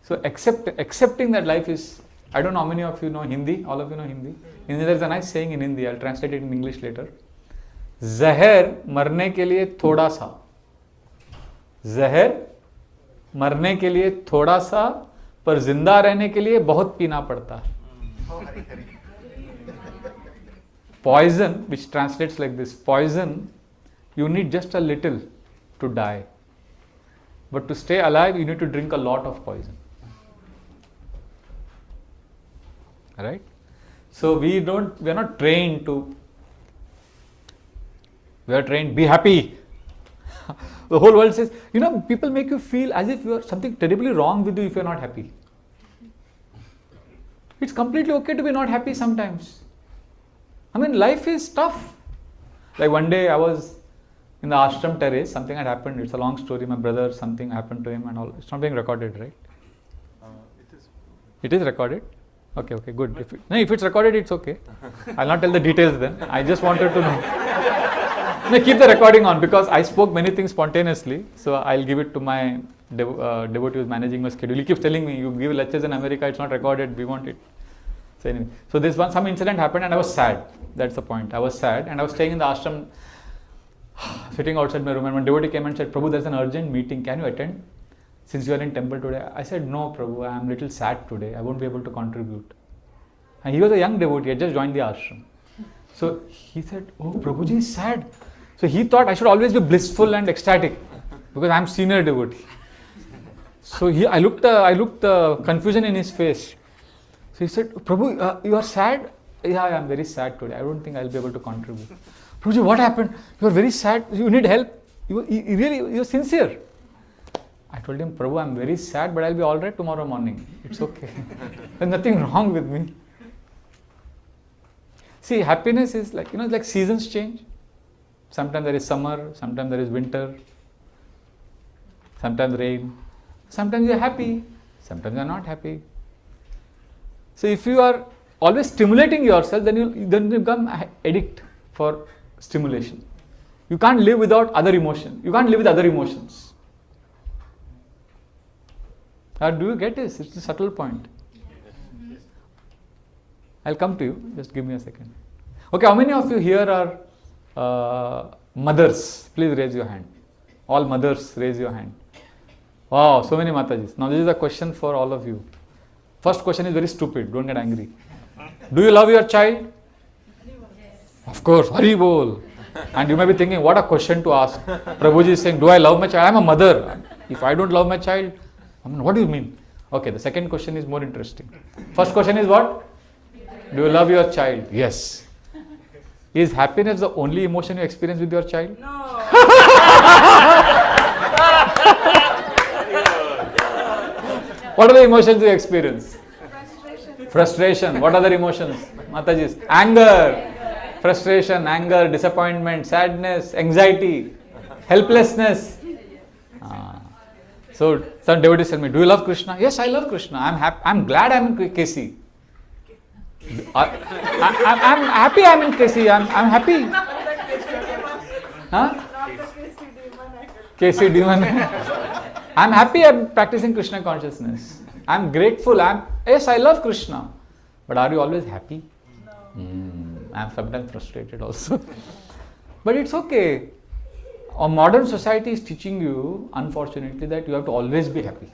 So accepting that life is, I don't know how many of you know Hindi. All of you know Hindi. There's a nice saying in Hindi. I'll translate it in English later. Zahar marne ke liye thoda sa. Zahar marne ke liye thoda sa, par zinda rehne ke liye bahut peena padta hai. Poison, which translates like this, poison, you need just a little to die. But to stay alive, you need to drink a lot of poison. right? So we are not trained to, we are trained, be happy. The whole world says, people make you feel as if you are something terribly wrong with you if you are not happy. It's completely okay to be not happy sometimes. I mean, life is tough. Like one day I was in the ashram terrace, something had happened. It's a long story. My brother, something happened to him and all. It's not being recorded, right? It is recorded? Okay, good. If it's recorded, it's okay. I'll not tell the details then. I just wanted to know. No, keep the recording on because I spoke many things spontaneously. So I'll give it to my devotee who's managing my schedule. He keeps telling me, you give lectures in America, it's not recorded, we want it. So anyway, so some incident happened and I was sad. That's the point. I was sad and I was staying in the ashram, sitting outside my room, and one devotee came and said, Prabhu, there's an urgent meeting, can you attend? Since you are in temple today. I said, no Prabhu, I am a little sad today, I won't be able to contribute. And he was a young devotee, he had just joined the ashram. So he said, oh, Prabhuji is sad. So he thought I should always be blissful and ecstatic because I am senior devotee. So I looked the confusion in his face. So he said, Prabhu, you are sad? Yeah, I am very sad today. I don't think I will be able to contribute. Prabhuji, what happened? You are very sad. You need help. You are sincere. I told him, Prabhu, I am very sad, but I will be all right tomorrow morning. It's okay. There's nothing wrong with me. See, happiness is like, like seasons change. Sometimes there is summer, sometimes there is winter, sometimes rain. Sometimes you are happy, sometimes you are not happy. So if you are always stimulating yourself, then you become addict for stimulation. You can't live without other emotion. You can't live with other emotions. Do you get this? It's a subtle point. I'll come to you. Just give me a second. Okay, how many of you here are mothers? Please raise your hand. All mothers, raise your hand. Wow, so many Matajis. Now this is a question for all of you. First question is very stupid. Don't get angry. Do you love your child? Of course, Hari Bol. And you may be thinking, what a question to ask. Prabhuji is saying, do I love my child? I am a mother. If I don't love my child, what do you mean? Okay, the second question is more interesting. First question is what? Do you love your child? Yes. Is happiness the only emotion you experience with your child? No. What are the emotions you experience? Frustration. Frustration. What other emotions? Mataji's. Anger. Frustration, anger, disappointment, sadness, anxiety, helplessness. So some devotees tell me, do you love Krishna? Yes, I love Krishna. I'm glad I'm in KC. I'm happy I'm in KC. I'm happy. Huh? KC demon. I'm happy I'm practicing Krishna consciousness. I'm grateful. Yes, I love Krishna. But are you always happy? No. I'm sometimes frustrated also. But it's okay. Our modern society is teaching you, unfortunately, that you have to always be happy.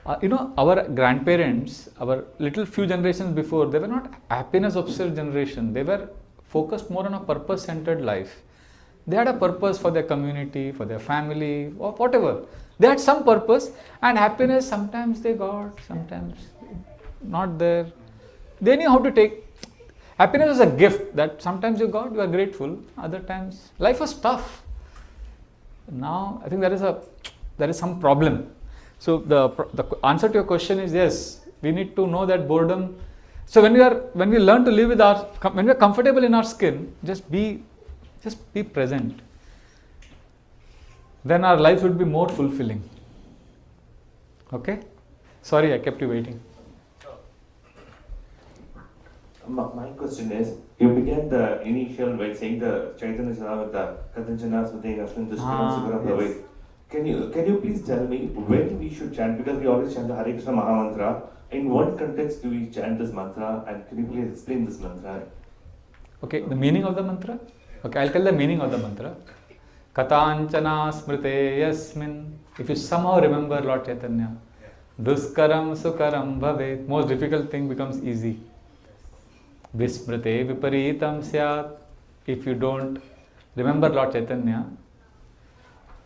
Our grandparents, our little few generations before, they were not happiness obsessed generation. They were focused more on a purpose-centered life. They had a purpose for their community, for their family, or whatever. They had some purpose, and happiness sometimes they got, sometimes not there. They knew how to take. Happiness is a gift that sometimes you got, you are grateful. Other times, life was tough. Now, I think there is some problem. So the answer to your question is yes. We need to know that boredom. So when we learn to live when we are comfortable in our skin, just be present. Then our life would be more fulfilling. Okay? Sorry, I kept you waiting. My question is, you began the initial by saying the Chaitanya Charavata, Katanchana Smriti Asmin Dushkara Sukara Pravai. Can you please tell me when we should chant? Because we always chant the Hare Krishna Maha Mantra. In what context do we chant this mantra? And can you please explain this mantra? Okay, the meaning of the mantra? Okay, I'll tell the meaning of the mantra. Katanchana Smrite Yasmin. If you somehow remember Lord Chaitanya, Duskaram Sukaram Bhavet. Most difficult thing becomes easy. Vismrite Viparitam Syat. If you don't remember Lord Chaitanya,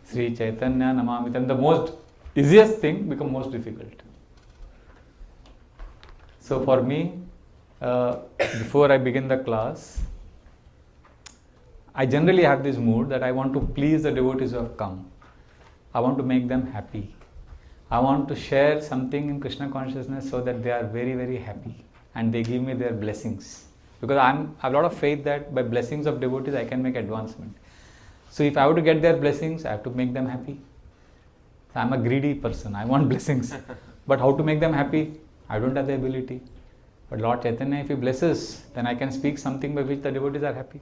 Sri Chaitanya Namami, then the most easiest thing becomes most difficult. So for me, Before I begin the class, I generally have this mood that I want to please the devotees who have come. I want to make them happy. I want to share something in Krishna consciousness so that they are very, very happy and they give me their blessings. Because I have a lot of faith that by blessings of devotees I can make advancement. So if I have to get their blessings, I have to make them happy. So I'm a greedy person. I want blessings. But how to make them happy? I don't have the ability. But Lord Chaitanya, if He blesses, then I can speak something by which the devotees are happy.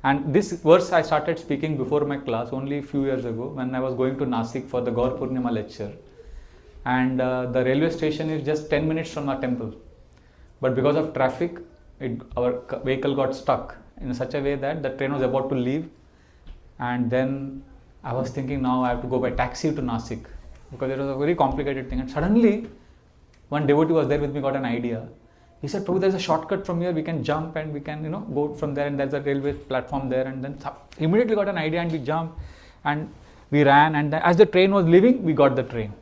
And this verse I started speaking before my class only a few years ago when I was going to Nasik for the Gaur Purnima lecture. And the railway station is just 10 minutes from our temple. But because of traffic, our vehicle got stuck in such a way that the train was about to leave. And then I was thinking now I have to go by taxi to Nasik because it was a very complicated thing. And suddenly, one devotee was there with me, got an idea. He said, Prabhu, there's a shortcut from here, we can jump and we can, go from there and there's a railway platform there. And then immediately got an idea and we jumped and we ran, and then as the train was leaving, we got the train.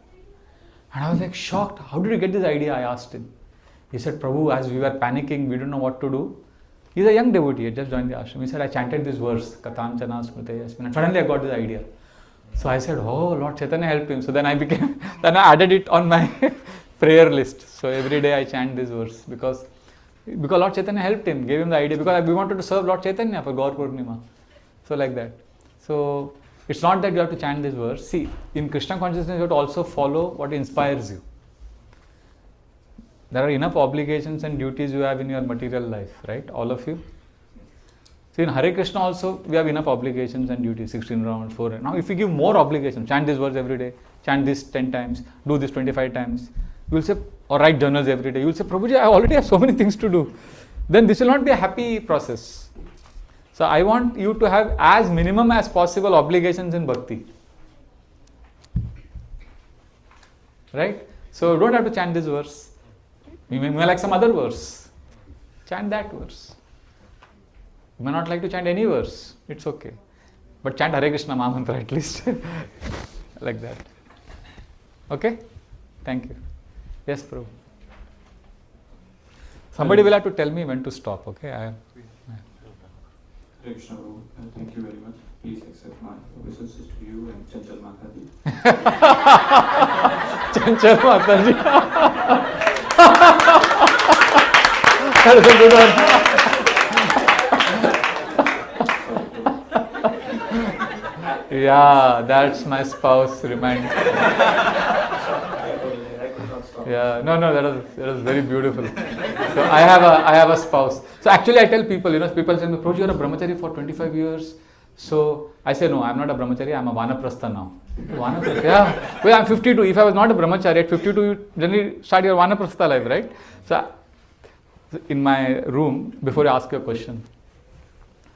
And I was like shocked. How did you get this idea? I asked him. He said, Prabhu, as we were panicking, we didn't know what to do. He's a young devotee, he had just joined the ashram. He said, I chanted this verse, Katanchana Smrite Yasmin, and suddenly I got this idea. So I said, oh, Lord Chaitanya helped him. So then I added it on my prayer list. So every day I chant this verse because Lord Chaitanya helped him, gave him the idea, because we wanted to serve Lord Chaitanya for Gaur Purnima. So like that. So it's not that you have to chant this verse. See, in Krishna consciousness you have to also follow what inspires you. There are enough obligations and duties you have in your material life, right? All of you. See, in Hare Krishna also we have enough obligations and duties, 16 rounds, 4. Now if we give more obligations, chant this verse every day, chant this 10 times, do this 25 times, you will say, or write journals every day, you will say, Prabhuji, I already have so many things to do. Then this will not be a happy process. So I want you to have as minimum as possible obligations in bhakti. Right? So you don't have to chant this verse. You may like some other verse. Chant that verse. You may not like to chant any verse. It's okay. But chant Hare Krishna Mahamantra at least. Like that. Okay? Thank you. Yes, Prabhu. Somebody will have to tell me when to stop, okay? Hare Krishna Prabhu, thank you very much. Please accept my obeisances to you and Chanchal Mataji. Chanchal Mataji. That is a good one. Yeah, that's my spouse, remind. Yeah, no, that was very beautiful. So I have a spouse. So actually I tell people, people say, Prabhuji, you're a brahmachari for 25 years. So I say, no, I'm not a brahmachari, I'm a vanaprastha now. Vanaprastha, yeah. Well, I'm 52. If I was not a brahmachari, at 52 you generally start your vanaprastha life, right? So in my room, before I ask you a question,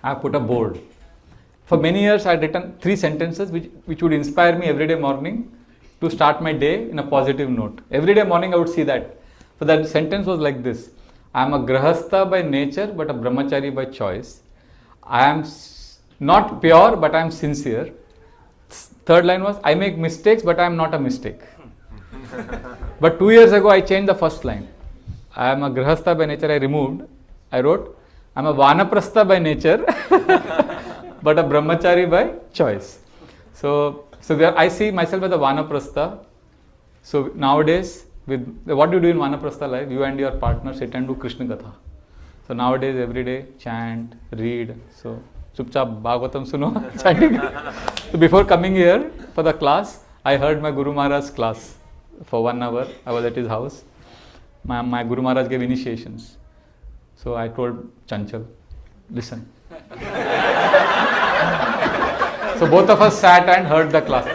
I have put a board. For many years I had written 3 sentences which would inspire me every day morning to start my day in a positive note. Every day morning I would see that. So that sentence was like this: I am a grahastha by nature but a brahmachari by choice. I am not pure but I am sincere. Third line was, I make mistakes but I am not a mistake. But 2 years ago I changed the first line. I am a grahastha by nature, I wrote, I am a vanaprastha by nature but a brahmachari by choice. So there I see myself as a vanaprastha. So nowadays, what do you do in vanaprastha life? You and your partner sit and do Krishna Katha. So nowadays, every day, chant, read. So chupchap Bhagavatam suno, chanting. So before coming here for the class, I heard my Guru Maharaj's class for 1 hour. I was at his house. My Guru Maharaj gave initiations. So I told Chanchal, listen. So both of us sat and heard the class.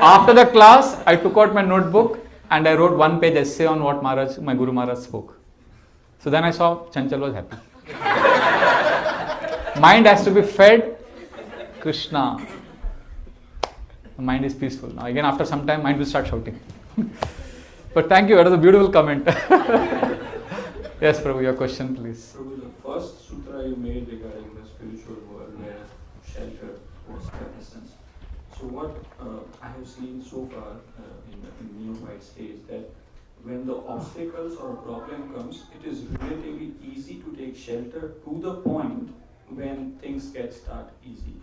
After the class, I took out my notebook and I wrote 1-page essay on what my Guru Maharaj spoke. So then I saw Chanchal was happy. Mind has to be fed Krishna. The mind is peaceful. Now again, after some time, mind will start shouting. But thank you, that was a beautiful comment. Yes, Prabhu, your question please. Prabhu, the first sutra you made regarding the spiritual world where shelter was the essence. So what I have seen so far in neophyte stage that when the obstacles or a problem comes, it is relatively easy to take shelter to the point when things get start easy.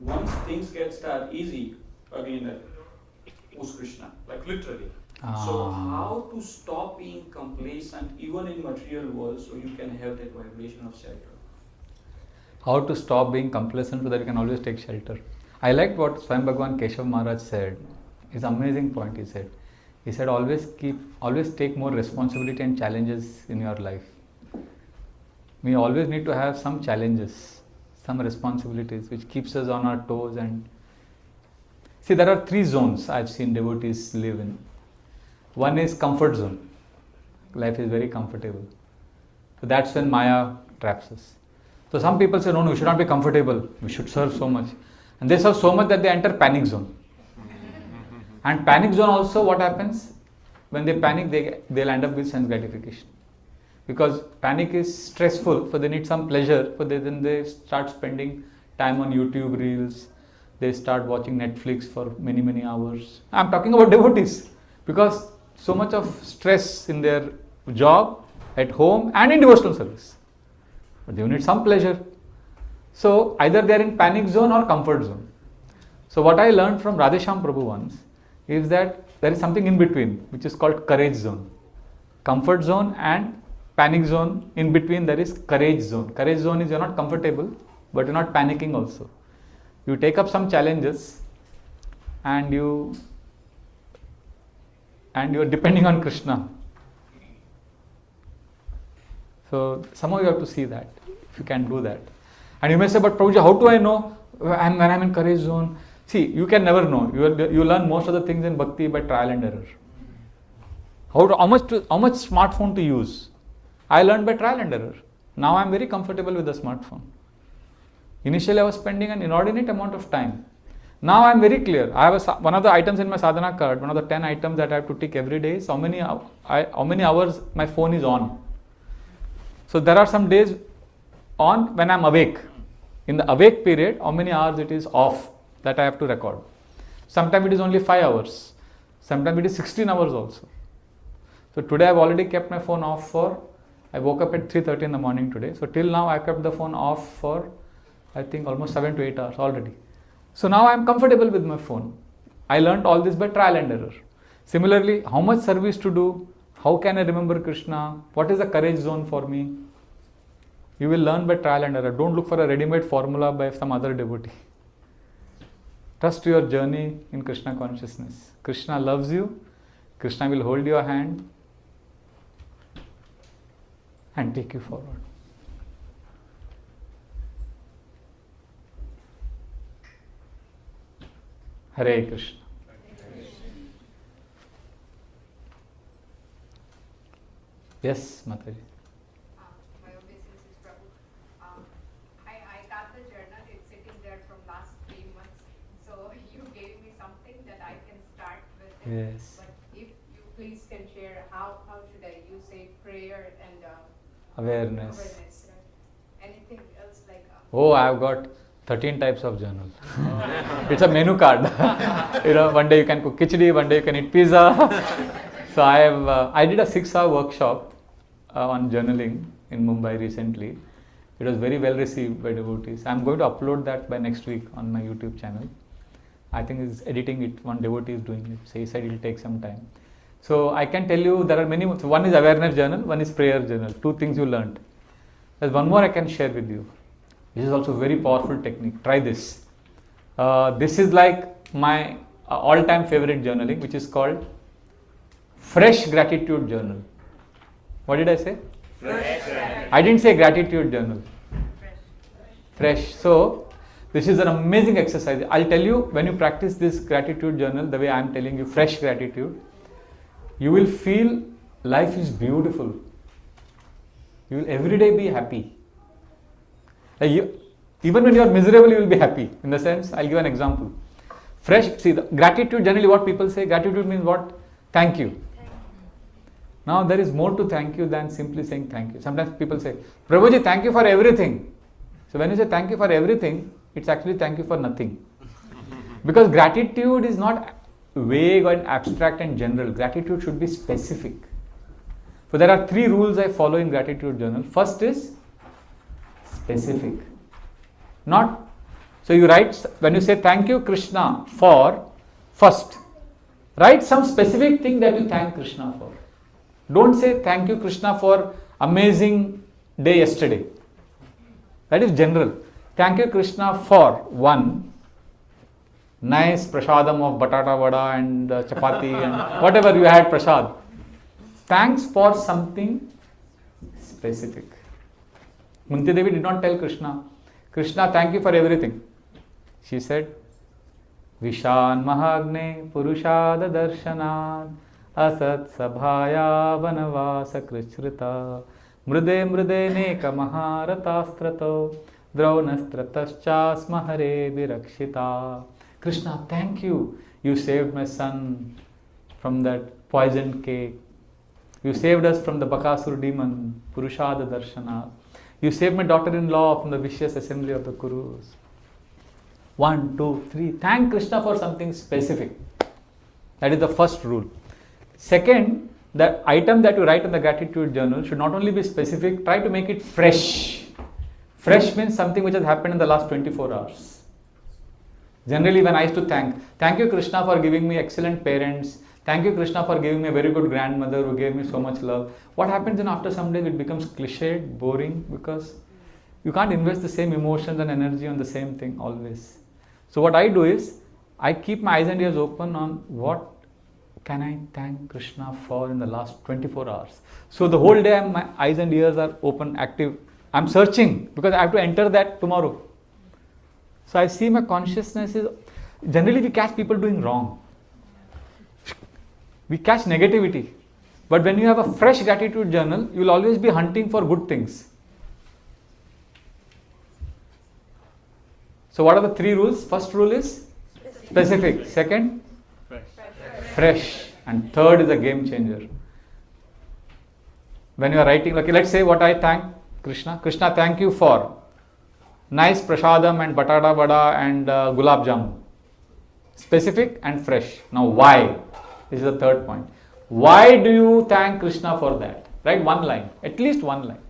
Once things get start easy, again, who's Krishna? Like literally. So how to stop being complacent even in material world so you can have that vibration of shelter? How to stop being complacent so that you can always take shelter. I liked what Swayam Bhagavan Keshav Maharaj said. It's an amazing point he said. He said always take more responsibility and challenges in your life. We always need to have some challenges, some responsibilities which keeps us on our toes. And see, there are 3 zones I've seen devotees live in. One is comfort zone. Life is very comfortable. So that's when Maya traps us. So some people say, no, we should not be comfortable. We should serve so much. And they serve so much that they enter panic zone. And panic zone also, what happens? When they panic, they'll end up with sense gratification. Because panic is stressful, so they need some pleasure. So then they start spending time on YouTube reels. They start watching Netflix for many, many hours. I'm talking about devotees. Because so much of stress in their job, at home and in devotional service. But they need some pleasure. So either they are in panic zone or comfort zone. So what I learned from Radhesham Prabhu once is that there is something in between which is called courage zone. Comfort zone and panic zone, in between there is courage zone. Courage zone is you are not comfortable but you are not panicking also. You take up some challenges and you are depending on Krishna. So somehow you have to see that, if you can do that. And you may say, but Prabhuji, how do I know when I'm in courage zone? See, you can never know. You learn most of the things in bhakti by trial and error. How much smartphone to use? I learned by trial and error. Now I am very comfortable with the smartphone. Initially I was spending an inordinate amount of time. Now I am very clear. I have one of the items in my sadhana card, one of the 10 items that I have to tick every day is how many hours my phone is on. So there are some days on when I am awake. In the awake period, how many hours it is off that I have to record. Sometimes it is only 5 hours. Sometimes it is 16 hours also. So today I have already kept my phone off I woke up at 3:30 in the morning today. So till now I kept the phone off for I think almost 7 to 8 hours already. So now I am comfortable with my phone. I learned all this by trial and error. Similarly, how much service to do? How can I remember Krishna? What is the courage zone for me? You will learn by trial and error. Don't look for a ready-made formula by some other devotee. Trust your journey in Krishna consciousness. Krishna loves you. Krishna will hold your hand and take you forward. Hare Krishna. Yes, Mataji. My obeisance is Prabhu. I got the journal, it's sitting there from last 3 months. So you gave me something that I can start with it. Yes. But if you please can share how should I use a prayer and Awareness. right? Anything else like Oh, I have got 13 types of journal. It's a menu card. One day you can cook khichdi, one day you can eat pizza. So I did a 6-hour workshop on journaling in Mumbai recently. It was very well received by devotees. I'm going to upload that by next week on my YouTube channel. I think he's editing it. One devotee is doing it. So he said it will take some time. So I can tell you there are many. One is awareness journal, one is prayer journal. 2 things you learned. There's one more I can share with you. This is also a very powerful technique. Try this. This is like my all-time favorite journaling, which is called Fresh Gratitude Journal. What did I say? Fresh. I didn't say gratitude journal. Fresh. So this is an amazing exercise. I'll tell you, when you practice this gratitude journal, the way I'm telling you, fresh gratitude, you will feel life is beautiful. You will every day be happy. Even when you are miserable, you will be happy. In the sense, I'll give an example. The gratitude, generally what people say, gratitude means what? Thank you. Now there is more to thank you than simply saying thank you. Sometimes people say, Prabhuji, thank you for everything. So when you say thank you for everything, it's actually thank you for nothing. Because gratitude is not vague and abstract and general. Gratitude should be specific. So there are 3 rules I follow in gratitude journal. First is specific. Not, so you write, when you say thank you Krishna for, first, write some specific thing that you thank Krishna for. Don't say thank you Krishna for amazing day yesterday. That is general. Thank you Krishna for one, nice prasadam of batata vada and chapati and whatever you had prasad. Thanks for something specific. Kunti Devi did not tell Krishna, Krishna, thank you for everything. She said, Vishan Mahagne Purushada Darshanad Asat Sabhaya Vanavasa Krishrita Mrude Mrude Neka Maharatastrato Draunastratascha Smahare Virakshita. Krishna, thank you. You saved my son from that poisoned cake. You saved us from the Bakasur demon, Purushada Darshana. You saved my daughter-in-law from the vicious assembly of the Kurus. 1, 2, 3. Thank Krishna for something specific. That is the first rule. Second, the item that you write in the gratitude journal should not only be specific, try to make it fresh. Fresh means something which has happened in the last 24 hours. Generally, when I used to thank you Krishna for giving me excellent parents. Thank you Krishna for giving me a very good grandmother who gave me so much love. What happens then after some days it becomes cliched, boring, because you can't invest the same emotions and energy on the same thing always. So what I do is, I keep my eyes and ears open on what can I thank Krishna for in the last 24 hours. So the whole day my eyes and ears are open, active. I'm searching because I have to enter that tomorrow. So I see my consciousness is, generally we catch people doing wrong. We catch negativity. But when you have a fresh gratitude journal, you will always be hunting for good things. So what are the 3 rules? First rule is specific. Second, fresh. And third is a game changer. When you are writing, okay, let's say what I thank Krishna. Krishna, thank you for nice prasadam and batata vada and gulab jamun. Specific and fresh. Now why? This is the third point. Why do you thank Krishna for that? Write one line, at least one line.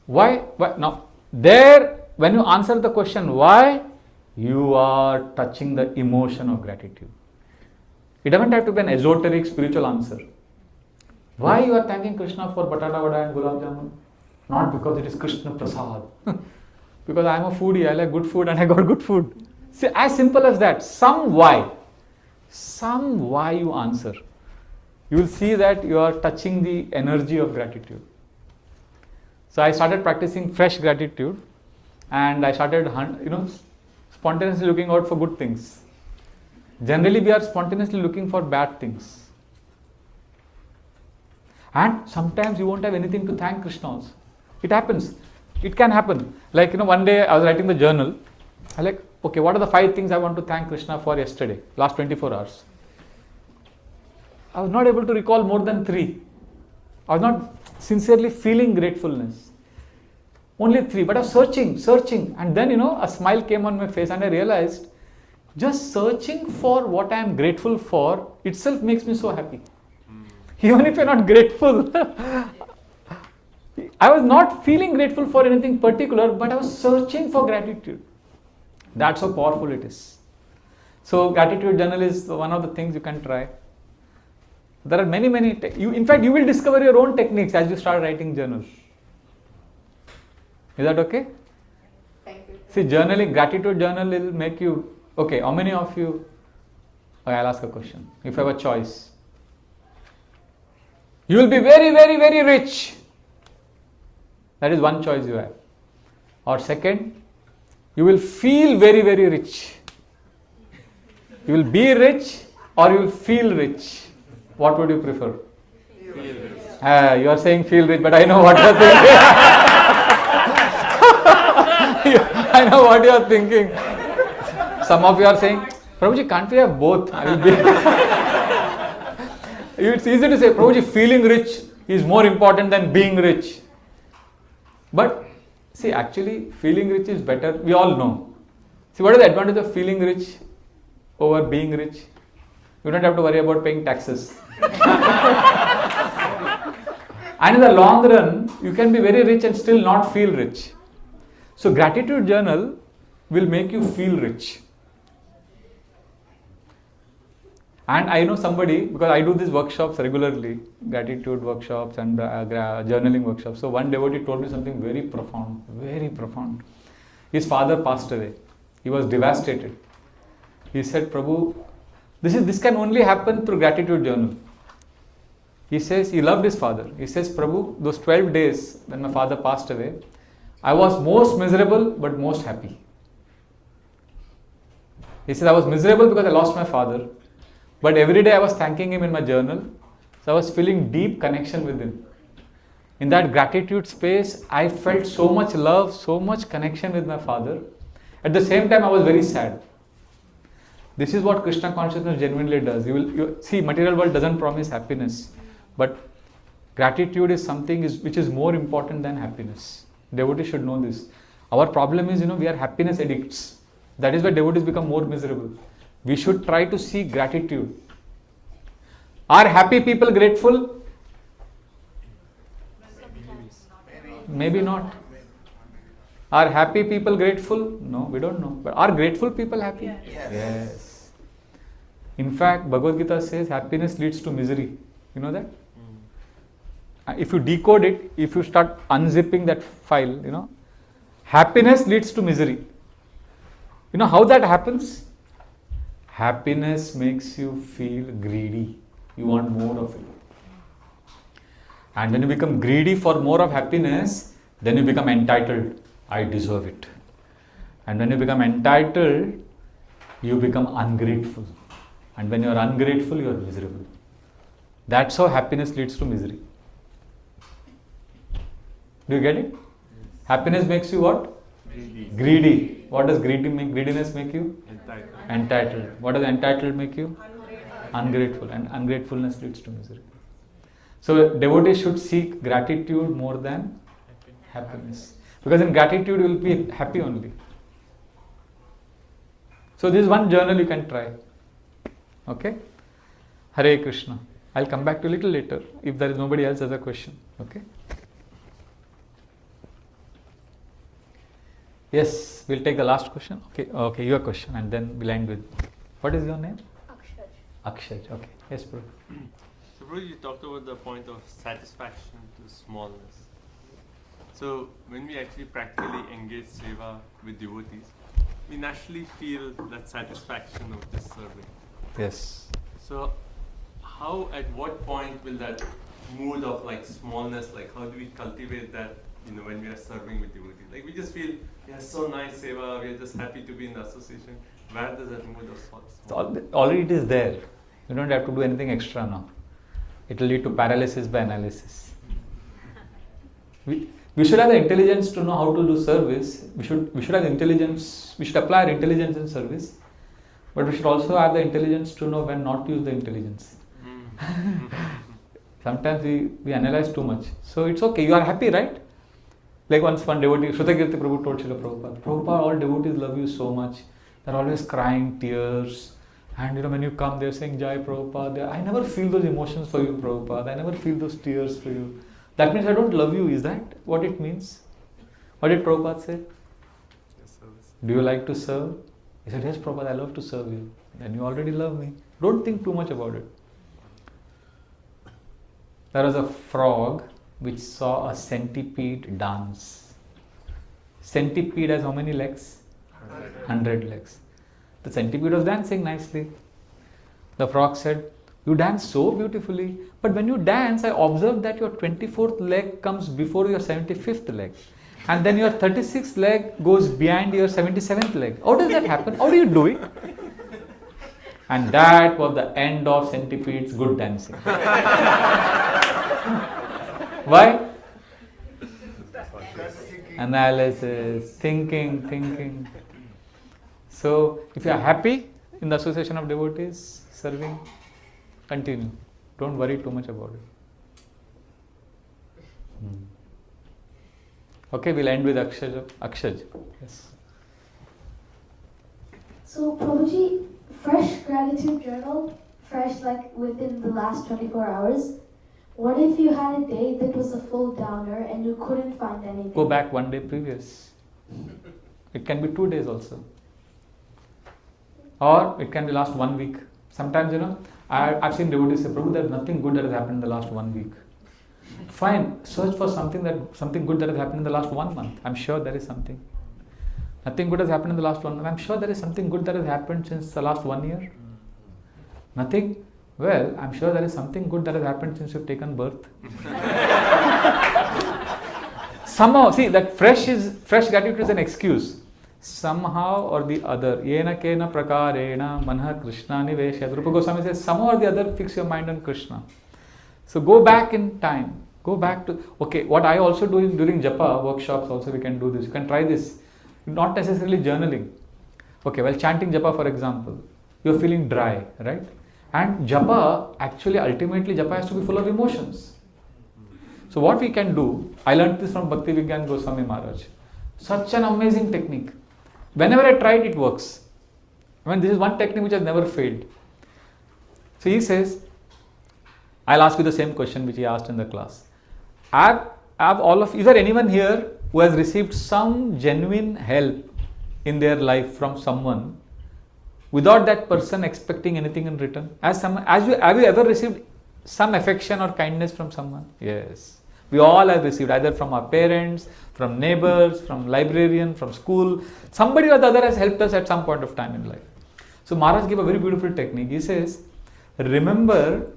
Why? Now, there, when you answer the question why, you are touching the emotion of gratitude. It doesn't have to be an esoteric spiritual answer. Why you are thanking Krishna for batata vada and gulab jamun? Not because it is Krishna prasad. Because I am a foodie, I like good food and I got good food. See, as simple as that. Some why you answer. You will see that you are touching the energy of gratitude. So I started practicing fresh gratitude and I started, spontaneously looking out for good things. Generally we are spontaneously looking for bad things. And sometimes you won't have anything to thank Krishna also. It happens. It can happen. Like, one day I was writing the journal. I like, okay, what are the 5 things I want to thank Krishna for yesterday, last 24 hours? I was not able to recall more than 3. I was not sincerely feeling gratefulness. Only 3, but I was searching. And then, a smile came on my face and I realized just searching for what I am grateful for itself makes me so happy. Even if you're not grateful. I was not feeling grateful for anything particular, but I was searching for gratitude. That's how powerful it is. So gratitude journal is one of the things you can try. There are many, in fact, you will discover your own techniques as you start writing journals. Is that okay? Thank you. See, journaling, gratitude journal will make you, okay, how many of you, okay, I'll ask a question. If you have a choice, you will be very, very rich. That is one choice you have. Or second, you will feel very, very rich. You will be rich or you will feel rich. What would you prefer? Feel rich. You are saying feel rich, but I know what you are thinking. I know what you are thinking. Some of you are saying, Prabhuji, can't we have both? I will be. It's easy to say, Prabhuji, feeling rich is more important than being rich. But see, actually, feeling rich is better. We all know. See, what is the advantage of feeling rich over being rich? you don't have to worry about paying taxes. And in the long run, you can be very rich and still not feel rich. So gratitude journal will make you feel rich. And I know somebody, because I do these workshops regularly, gratitude workshops and journaling workshops. So one devotee told me something very profound, very profound. His father passed away. He was devastated. He said, Prabhu, this can only happen through gratitude journal. He says he loved his father. He says, Prabhu, those 12 days when my father passed away, I was most miserable but most happy. He says, I was miserable because I lost my father. But every day I was thanking him in my journal. So I was feeling deep connection with him. In that gratitude space, I felt so much love, so much connection with my father. At the same time, I was very sad. This is what Krishna consciousness genuinely does. You see, material world doesn't promise happiness. But gratitude is something which is more important than happiness. Devotees should know this. Our problem is, we are happiness addicts. That is why devotees become more miserable. We should try to see gratitude. Are happy people grateful? Maybe not. Are happy people grateful? No, we don't know. But are grateful people happy? Yes. In fact, Bhagavad Gita says happiness leads to misery. You know that? If you decode it, if you start unzipping that file, happiness leads to misery. You know how that happens? Happiness makes you feel greedy. You want more of it. And when you become greedy for more of happiness, then you become entitled. I deserve it. And when you become entitled, you become ungrateful. And when you are ungrateful, you are miserable. That's how happiness leads to misery. Do you get it? Happiness makes you what? Greedy. What does greediness make you? Entitled. What does entitled make you? Ungrateful. And ungratefulness leads to misery. So devotees should seek gratitude more than happiness. Because in gratitude you will be happy only. So this is one journal you can try. Okay? Hare Krishna. I'll come back to a little later if there is nobody else has a question. Okay? Yes, we'll take the last question. Okay, your question and then we'll end with. What is your name? Akshaj. Okay. Yes, bro. So, bro, you talked about the point of satisfaction to smallness. So, when we actually practically engage seva with devotees, we naturally feel that satisfaction of just serving. Yes. So, at what point will that mood of smallness, how do we cultivate that, when we are serving with devotees? We just feel, yeah, so nice seva, we are just happy to be in the association. Where does that mood of smallness? Already it is there. You don't have to do anything extra now. It will lead to paralysis by analysis. We should have the intelligence to know how to do service. We should have the intelligence. We should apply our intelligence in service. But we should also have the intelligence to know when not to use the intelligence. Sometimes we analyze too much. So it's okay. You are happy, right? Like once one devotee, Shrutakirti Prabhu told Srila Prabhupada, Prabhupada, all devotees love you so much. They're always crying tears. And when you come, they're saying, Jai Prabhupada. I never feel those emotions for you, Prabhupada. I never feel those tears for you. That means I don't love you. Is that what it means? What did Prabhupada say? Do you like to serve? He said, yes, Prabhupada, I love to serve you. Then you already love me. Don't think too much about it. There was a frog which saw a centipede dance. Centipede has how many legs? 100 legs. The centipede was dancing nicely. The frog said, you dance so beautifully, but when you dance, I observed that your 24th leg comes before your 75th leg. And then your 36th leg goes behind your 77th leg. How does that happen? How do you do it? And that was the end of centipede's good dancing. Why? Analysis, thinking. So, if you are happy in the association of devotees, serving, continue. Don't worry too much about it. Okay, we'll end with Akshaj. Yes. So, Prabhuji, fresh gratitude journal fresh like within the last 24 hours. What if you had a day that was a full downer and you couldn't find anything? Go back one day previous. It can be 2 days also. Or it can be last 1 week. Sometimes, I've seen devotees say, Prabhu, there's nothing good that has happened in the last 1 week. Fine, search for something good that has happened in the last 1 month. I'm sure there is something. Nothing good has happened in the last 1 month. I'm sure there is something good that has happened since the last 1 year. Nothing? Well, I'm sure there is something good that has happened since you've taken birth. Somehow, see, that fresh gratitude is an excuse. Somehow or the other, yena kena prakarena manha Krishna nivesha. Rupa Goswami says, somehow or the other, fix your mind on Krishna. So go back in time. Go back to, okay, what I also do during japa workshops also, we can do this. You can try this. Not necessarily journaling. Okay, well, chanting japa, for example, you're feeling dry, right? And japa, actually, ultimately, japa has to be full of emotions. So what we can do, I learned this from Bhakti Vigyan Goswami Maharaj. Such an amazing technique. Whenever I tried, it works. I mean, this is one technique which has never failed. So he says, I'll ask you the same question which he asked in the class. Is there anyone here who has received some genuine help in their life from someone without that person expecting anything in return? Have you ever received some affection or kindness from someone? Yes. We all have received, either from our parents, from neighbors, from librarian, from school. Somebody or the other has helped us at some point of time in life. So Maharaj gave a very beautiful technique. He says, remember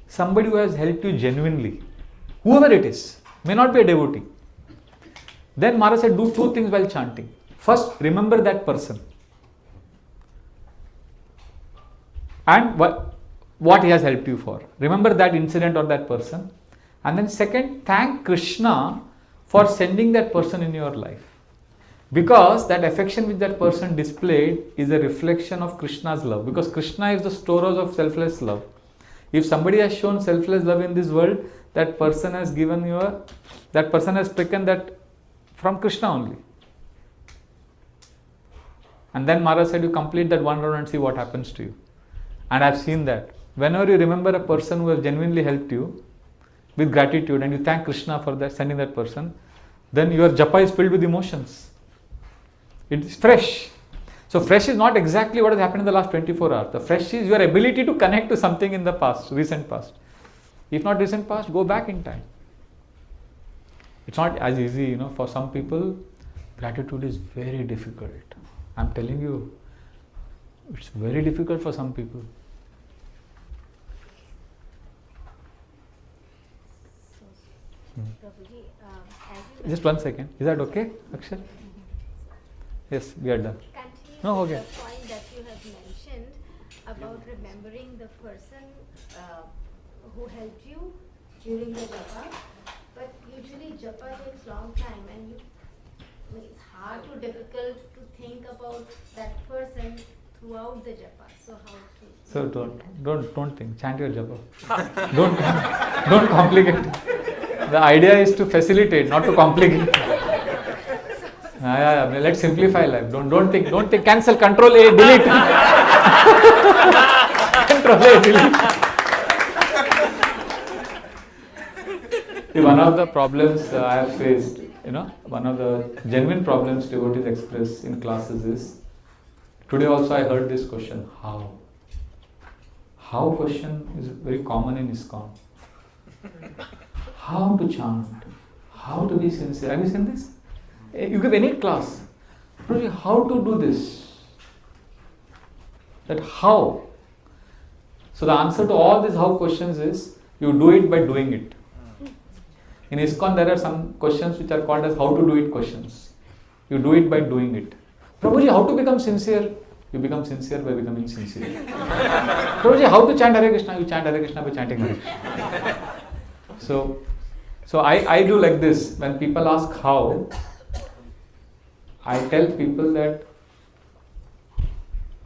somebody who has helped you genuinely, whoever it is, may not be a devotee. Then Maharaj said, do 2 things while chanting. First, remember that person and what he has helped you for. Remember that incident or that person. And then second, thank Krishna for sending that person in your life. Because that affection which that person displayed is a reflection of Krishna's love. Because Krishna is the storehouse of selfless love. If somebody has shown selfless love in this world, that person has taken that from Krishna only. And then Maharaj said, you complete that 1 round and see what happens to you. And I've seen that. Whenever you remember a person who has genuinely helped you with gratitude and you thank Krishna for that, sending that person, then your japa is filled with emotions. It is fresh. So fresh is not exactly what has happened in the last 24 hours. The fresh is your ability to connect to something in the past, recent past. If not recent past, go back in time. It's not as easy, for some people, gratitude is very difficult. I'm telling you, it's very difficult for some people. Prabhuji, Just 1 second. Is that okay, Akshay? Yes, we are done. continue No, with okay. the point that you have mentioned about remembering the person who helped you during the japa. But usually japa takes long time and it's hard or difficult to think about that person throughout the japa. So how to? So don't think. Chant your japa. don't complicate it. The idea is to facilitate, not to complicate. Let's simplify life. Don't think. Cancel. Control A. Delete. Control A. Delete. See, one of the problems I have faced, one of the genuine problems devotees express in classes is, today also I heard this question, how? How question is very common in ISKCON. How to chant? How to be sincere? Have you seen this? You give any class. Prabhuji, how to do this? That how? So the answer to all these how questions is, you do it by doing it. In ISKCON there are some questions which are called as how to do it questions. You do it by doing it. Prabhuji, how to become sincere? You become sincere by becoming sincere. Prabhuji, how to chant Hare Krishna? You chant Hare Krishna by chanting Hare Krishna. So I do like this. When people ask how, I tell people that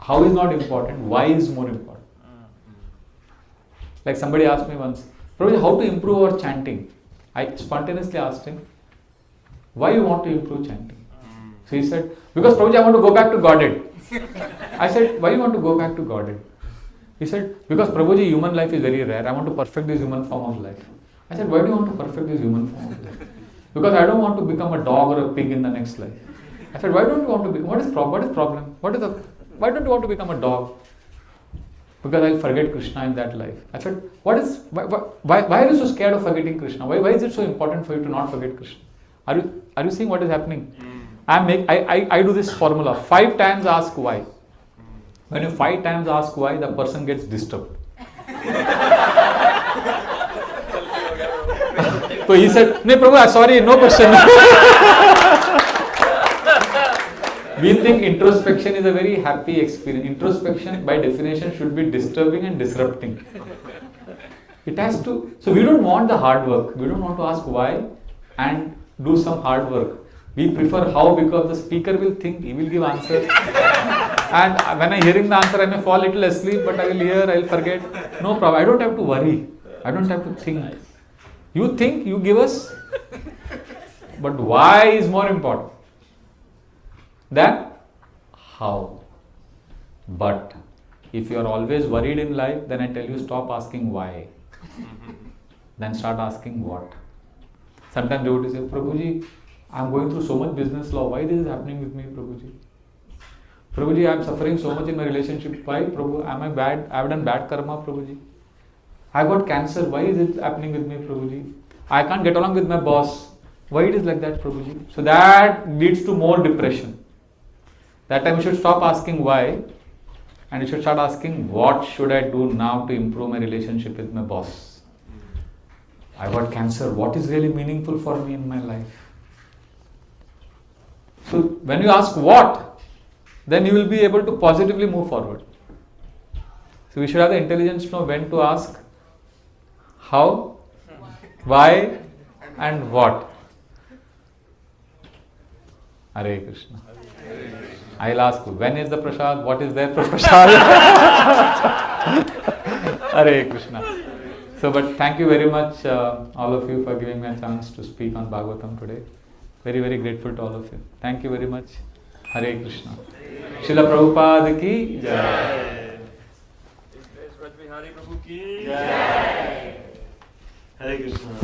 how is not important, why is more important. Like somebody asked me once, Prabhuji, how to improve our chanting? I spontaneously asked him, why you want to improve chanting? So he said, because Prabhuji, I want to go back to Godhead. I said, why you want to go back to Godhead? He said, because Prabhuji, human life is very rare. I want to perfect this human form of life. I said, why do you want to perfect this human form of life? Because I don't want to become a dog or a pig in the next life. I said, why don't you want to become, what is problem? Why don't you want to become a dog? Because I'll forget Krishna in that life. I said, why are you so scared of forgetting Krishna? Why is it so important for you to not forget Krishna? Are you seeing what is happening? I do this formula. 5 times ask why. When you 5 times ask why, the person gets disturbed. So he said, no Prabhu, sorry, no question. We think introspection is a very happy experience. Introspection by definition should be disturbing and disrupting. It has to, so we don't want the hard work. We don't want to ask why and do some hard work. We prefer how, because the speaker will think, he will give answers. And when I'm hearing the answer, I may fall a little asleep, but I will hear, I will forget. No problem. I don't have to worry. I don't have to think. You think, you give us. But why is more important than how. But if you are always worried in life, then I tell you, stop asking why. Then start asking what. Sometimes they would say, Prabhuji, I am going through so much business law. Why this is happening with me, Prabhuji? Prabhuji, I am suffering so much in my relationship. Why, Prabhu? Am I bad? I have done bad karma, Prabhuji. I got cancer. Why is it happening with me, Prabhuji? I can't get along with my boss. Why it is like that, Prabhuji? So that leads to more depression. That time you should stop asking why and you should start asking, what should I do now to improve my relationship with my boss? I got cancer. What is really meaningful for me in my life? So when you ask what, then you will be able to positively move forward. So we should have the intelligence to know when to ask how, why and what. Hare Krishna. I'll ask you, when is the prasad? What is there for prasad? Hare Krishna. So, but thank you very much, all of you, for giving me a chance to speak on Bhagavatam today. Very, very grateful to all of you. Thank you very much. Hare Krishna. Srila Prabhupada ki Jai. Bihari Prabhu ki Jai. Hare Krishna.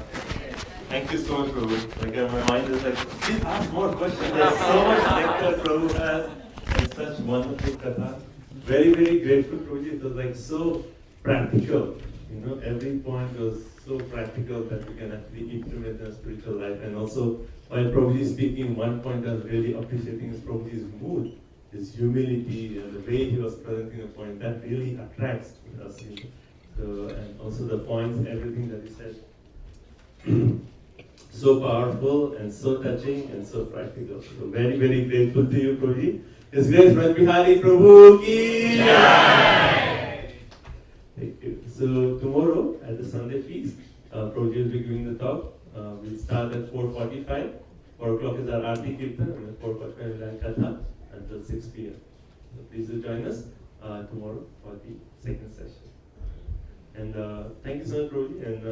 Thank you so much, Prabhu. Like, my mind is like, please ask more questions. There's so much nectar Prabhu has and such wonderful katha. Very, very grateful, Prabhuji. It was like so practical. You know, every point was so practical that we can actually implement in our spiritual life. And also, while Prabhuji is speaking, one point I was really appreciating is Prabhuji's mood, his humility, and the way he was presenting the point. That really attracts us. You know? So, and also the points, everything that he said. So powerful and so touching and so practical. So very, very grateful to you, Prabhuji. His Grace Vraja Bihari Prabhu ki Jai. Thank you. So tomorrow at the Sunday feast, Prabhuji will be giving the talk. We'll start at 4:45. 4 o'clock is our Aarti Kirtan, and at 4:45 we'll have Katha until 6 p.m. So please do join us tomorrow for the second session. And thank you so much, Prabhuji. And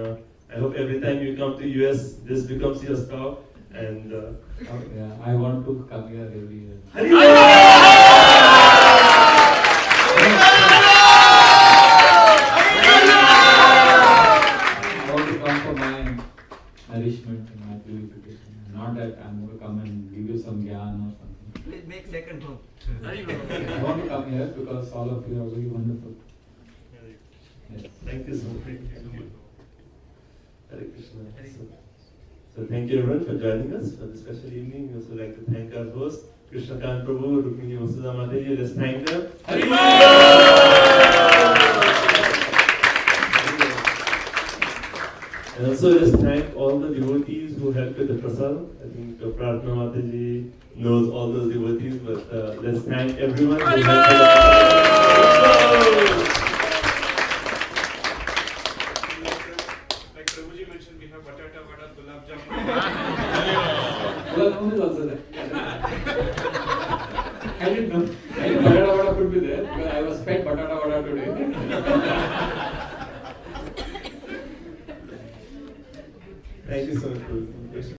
I hope every time you come to US, this becomes your stop. And yeah, I want to come here every year. I want to come for my nourishment and my purification. Not that I'm going to come and give you some gyan or something. Please make second home. I want to come here because all of you are very wonderful. Yes. Thank you so much. Thank you. Hare Krishna. So thank you everyone for joining us for this special evening. We also like to thank our host, Krishna Kant Prabhu, Rukmini Vasudha Mataji. Let's thank them. And also let's thank all the devotees who helped with the prasad. I think Pratna Mataji knows all those devotees, but let's thank everyone who helped with the prasad. Is also there. I didn't know. I didn't know batata vada could be there because I was fed batata vada today. Thank you so much.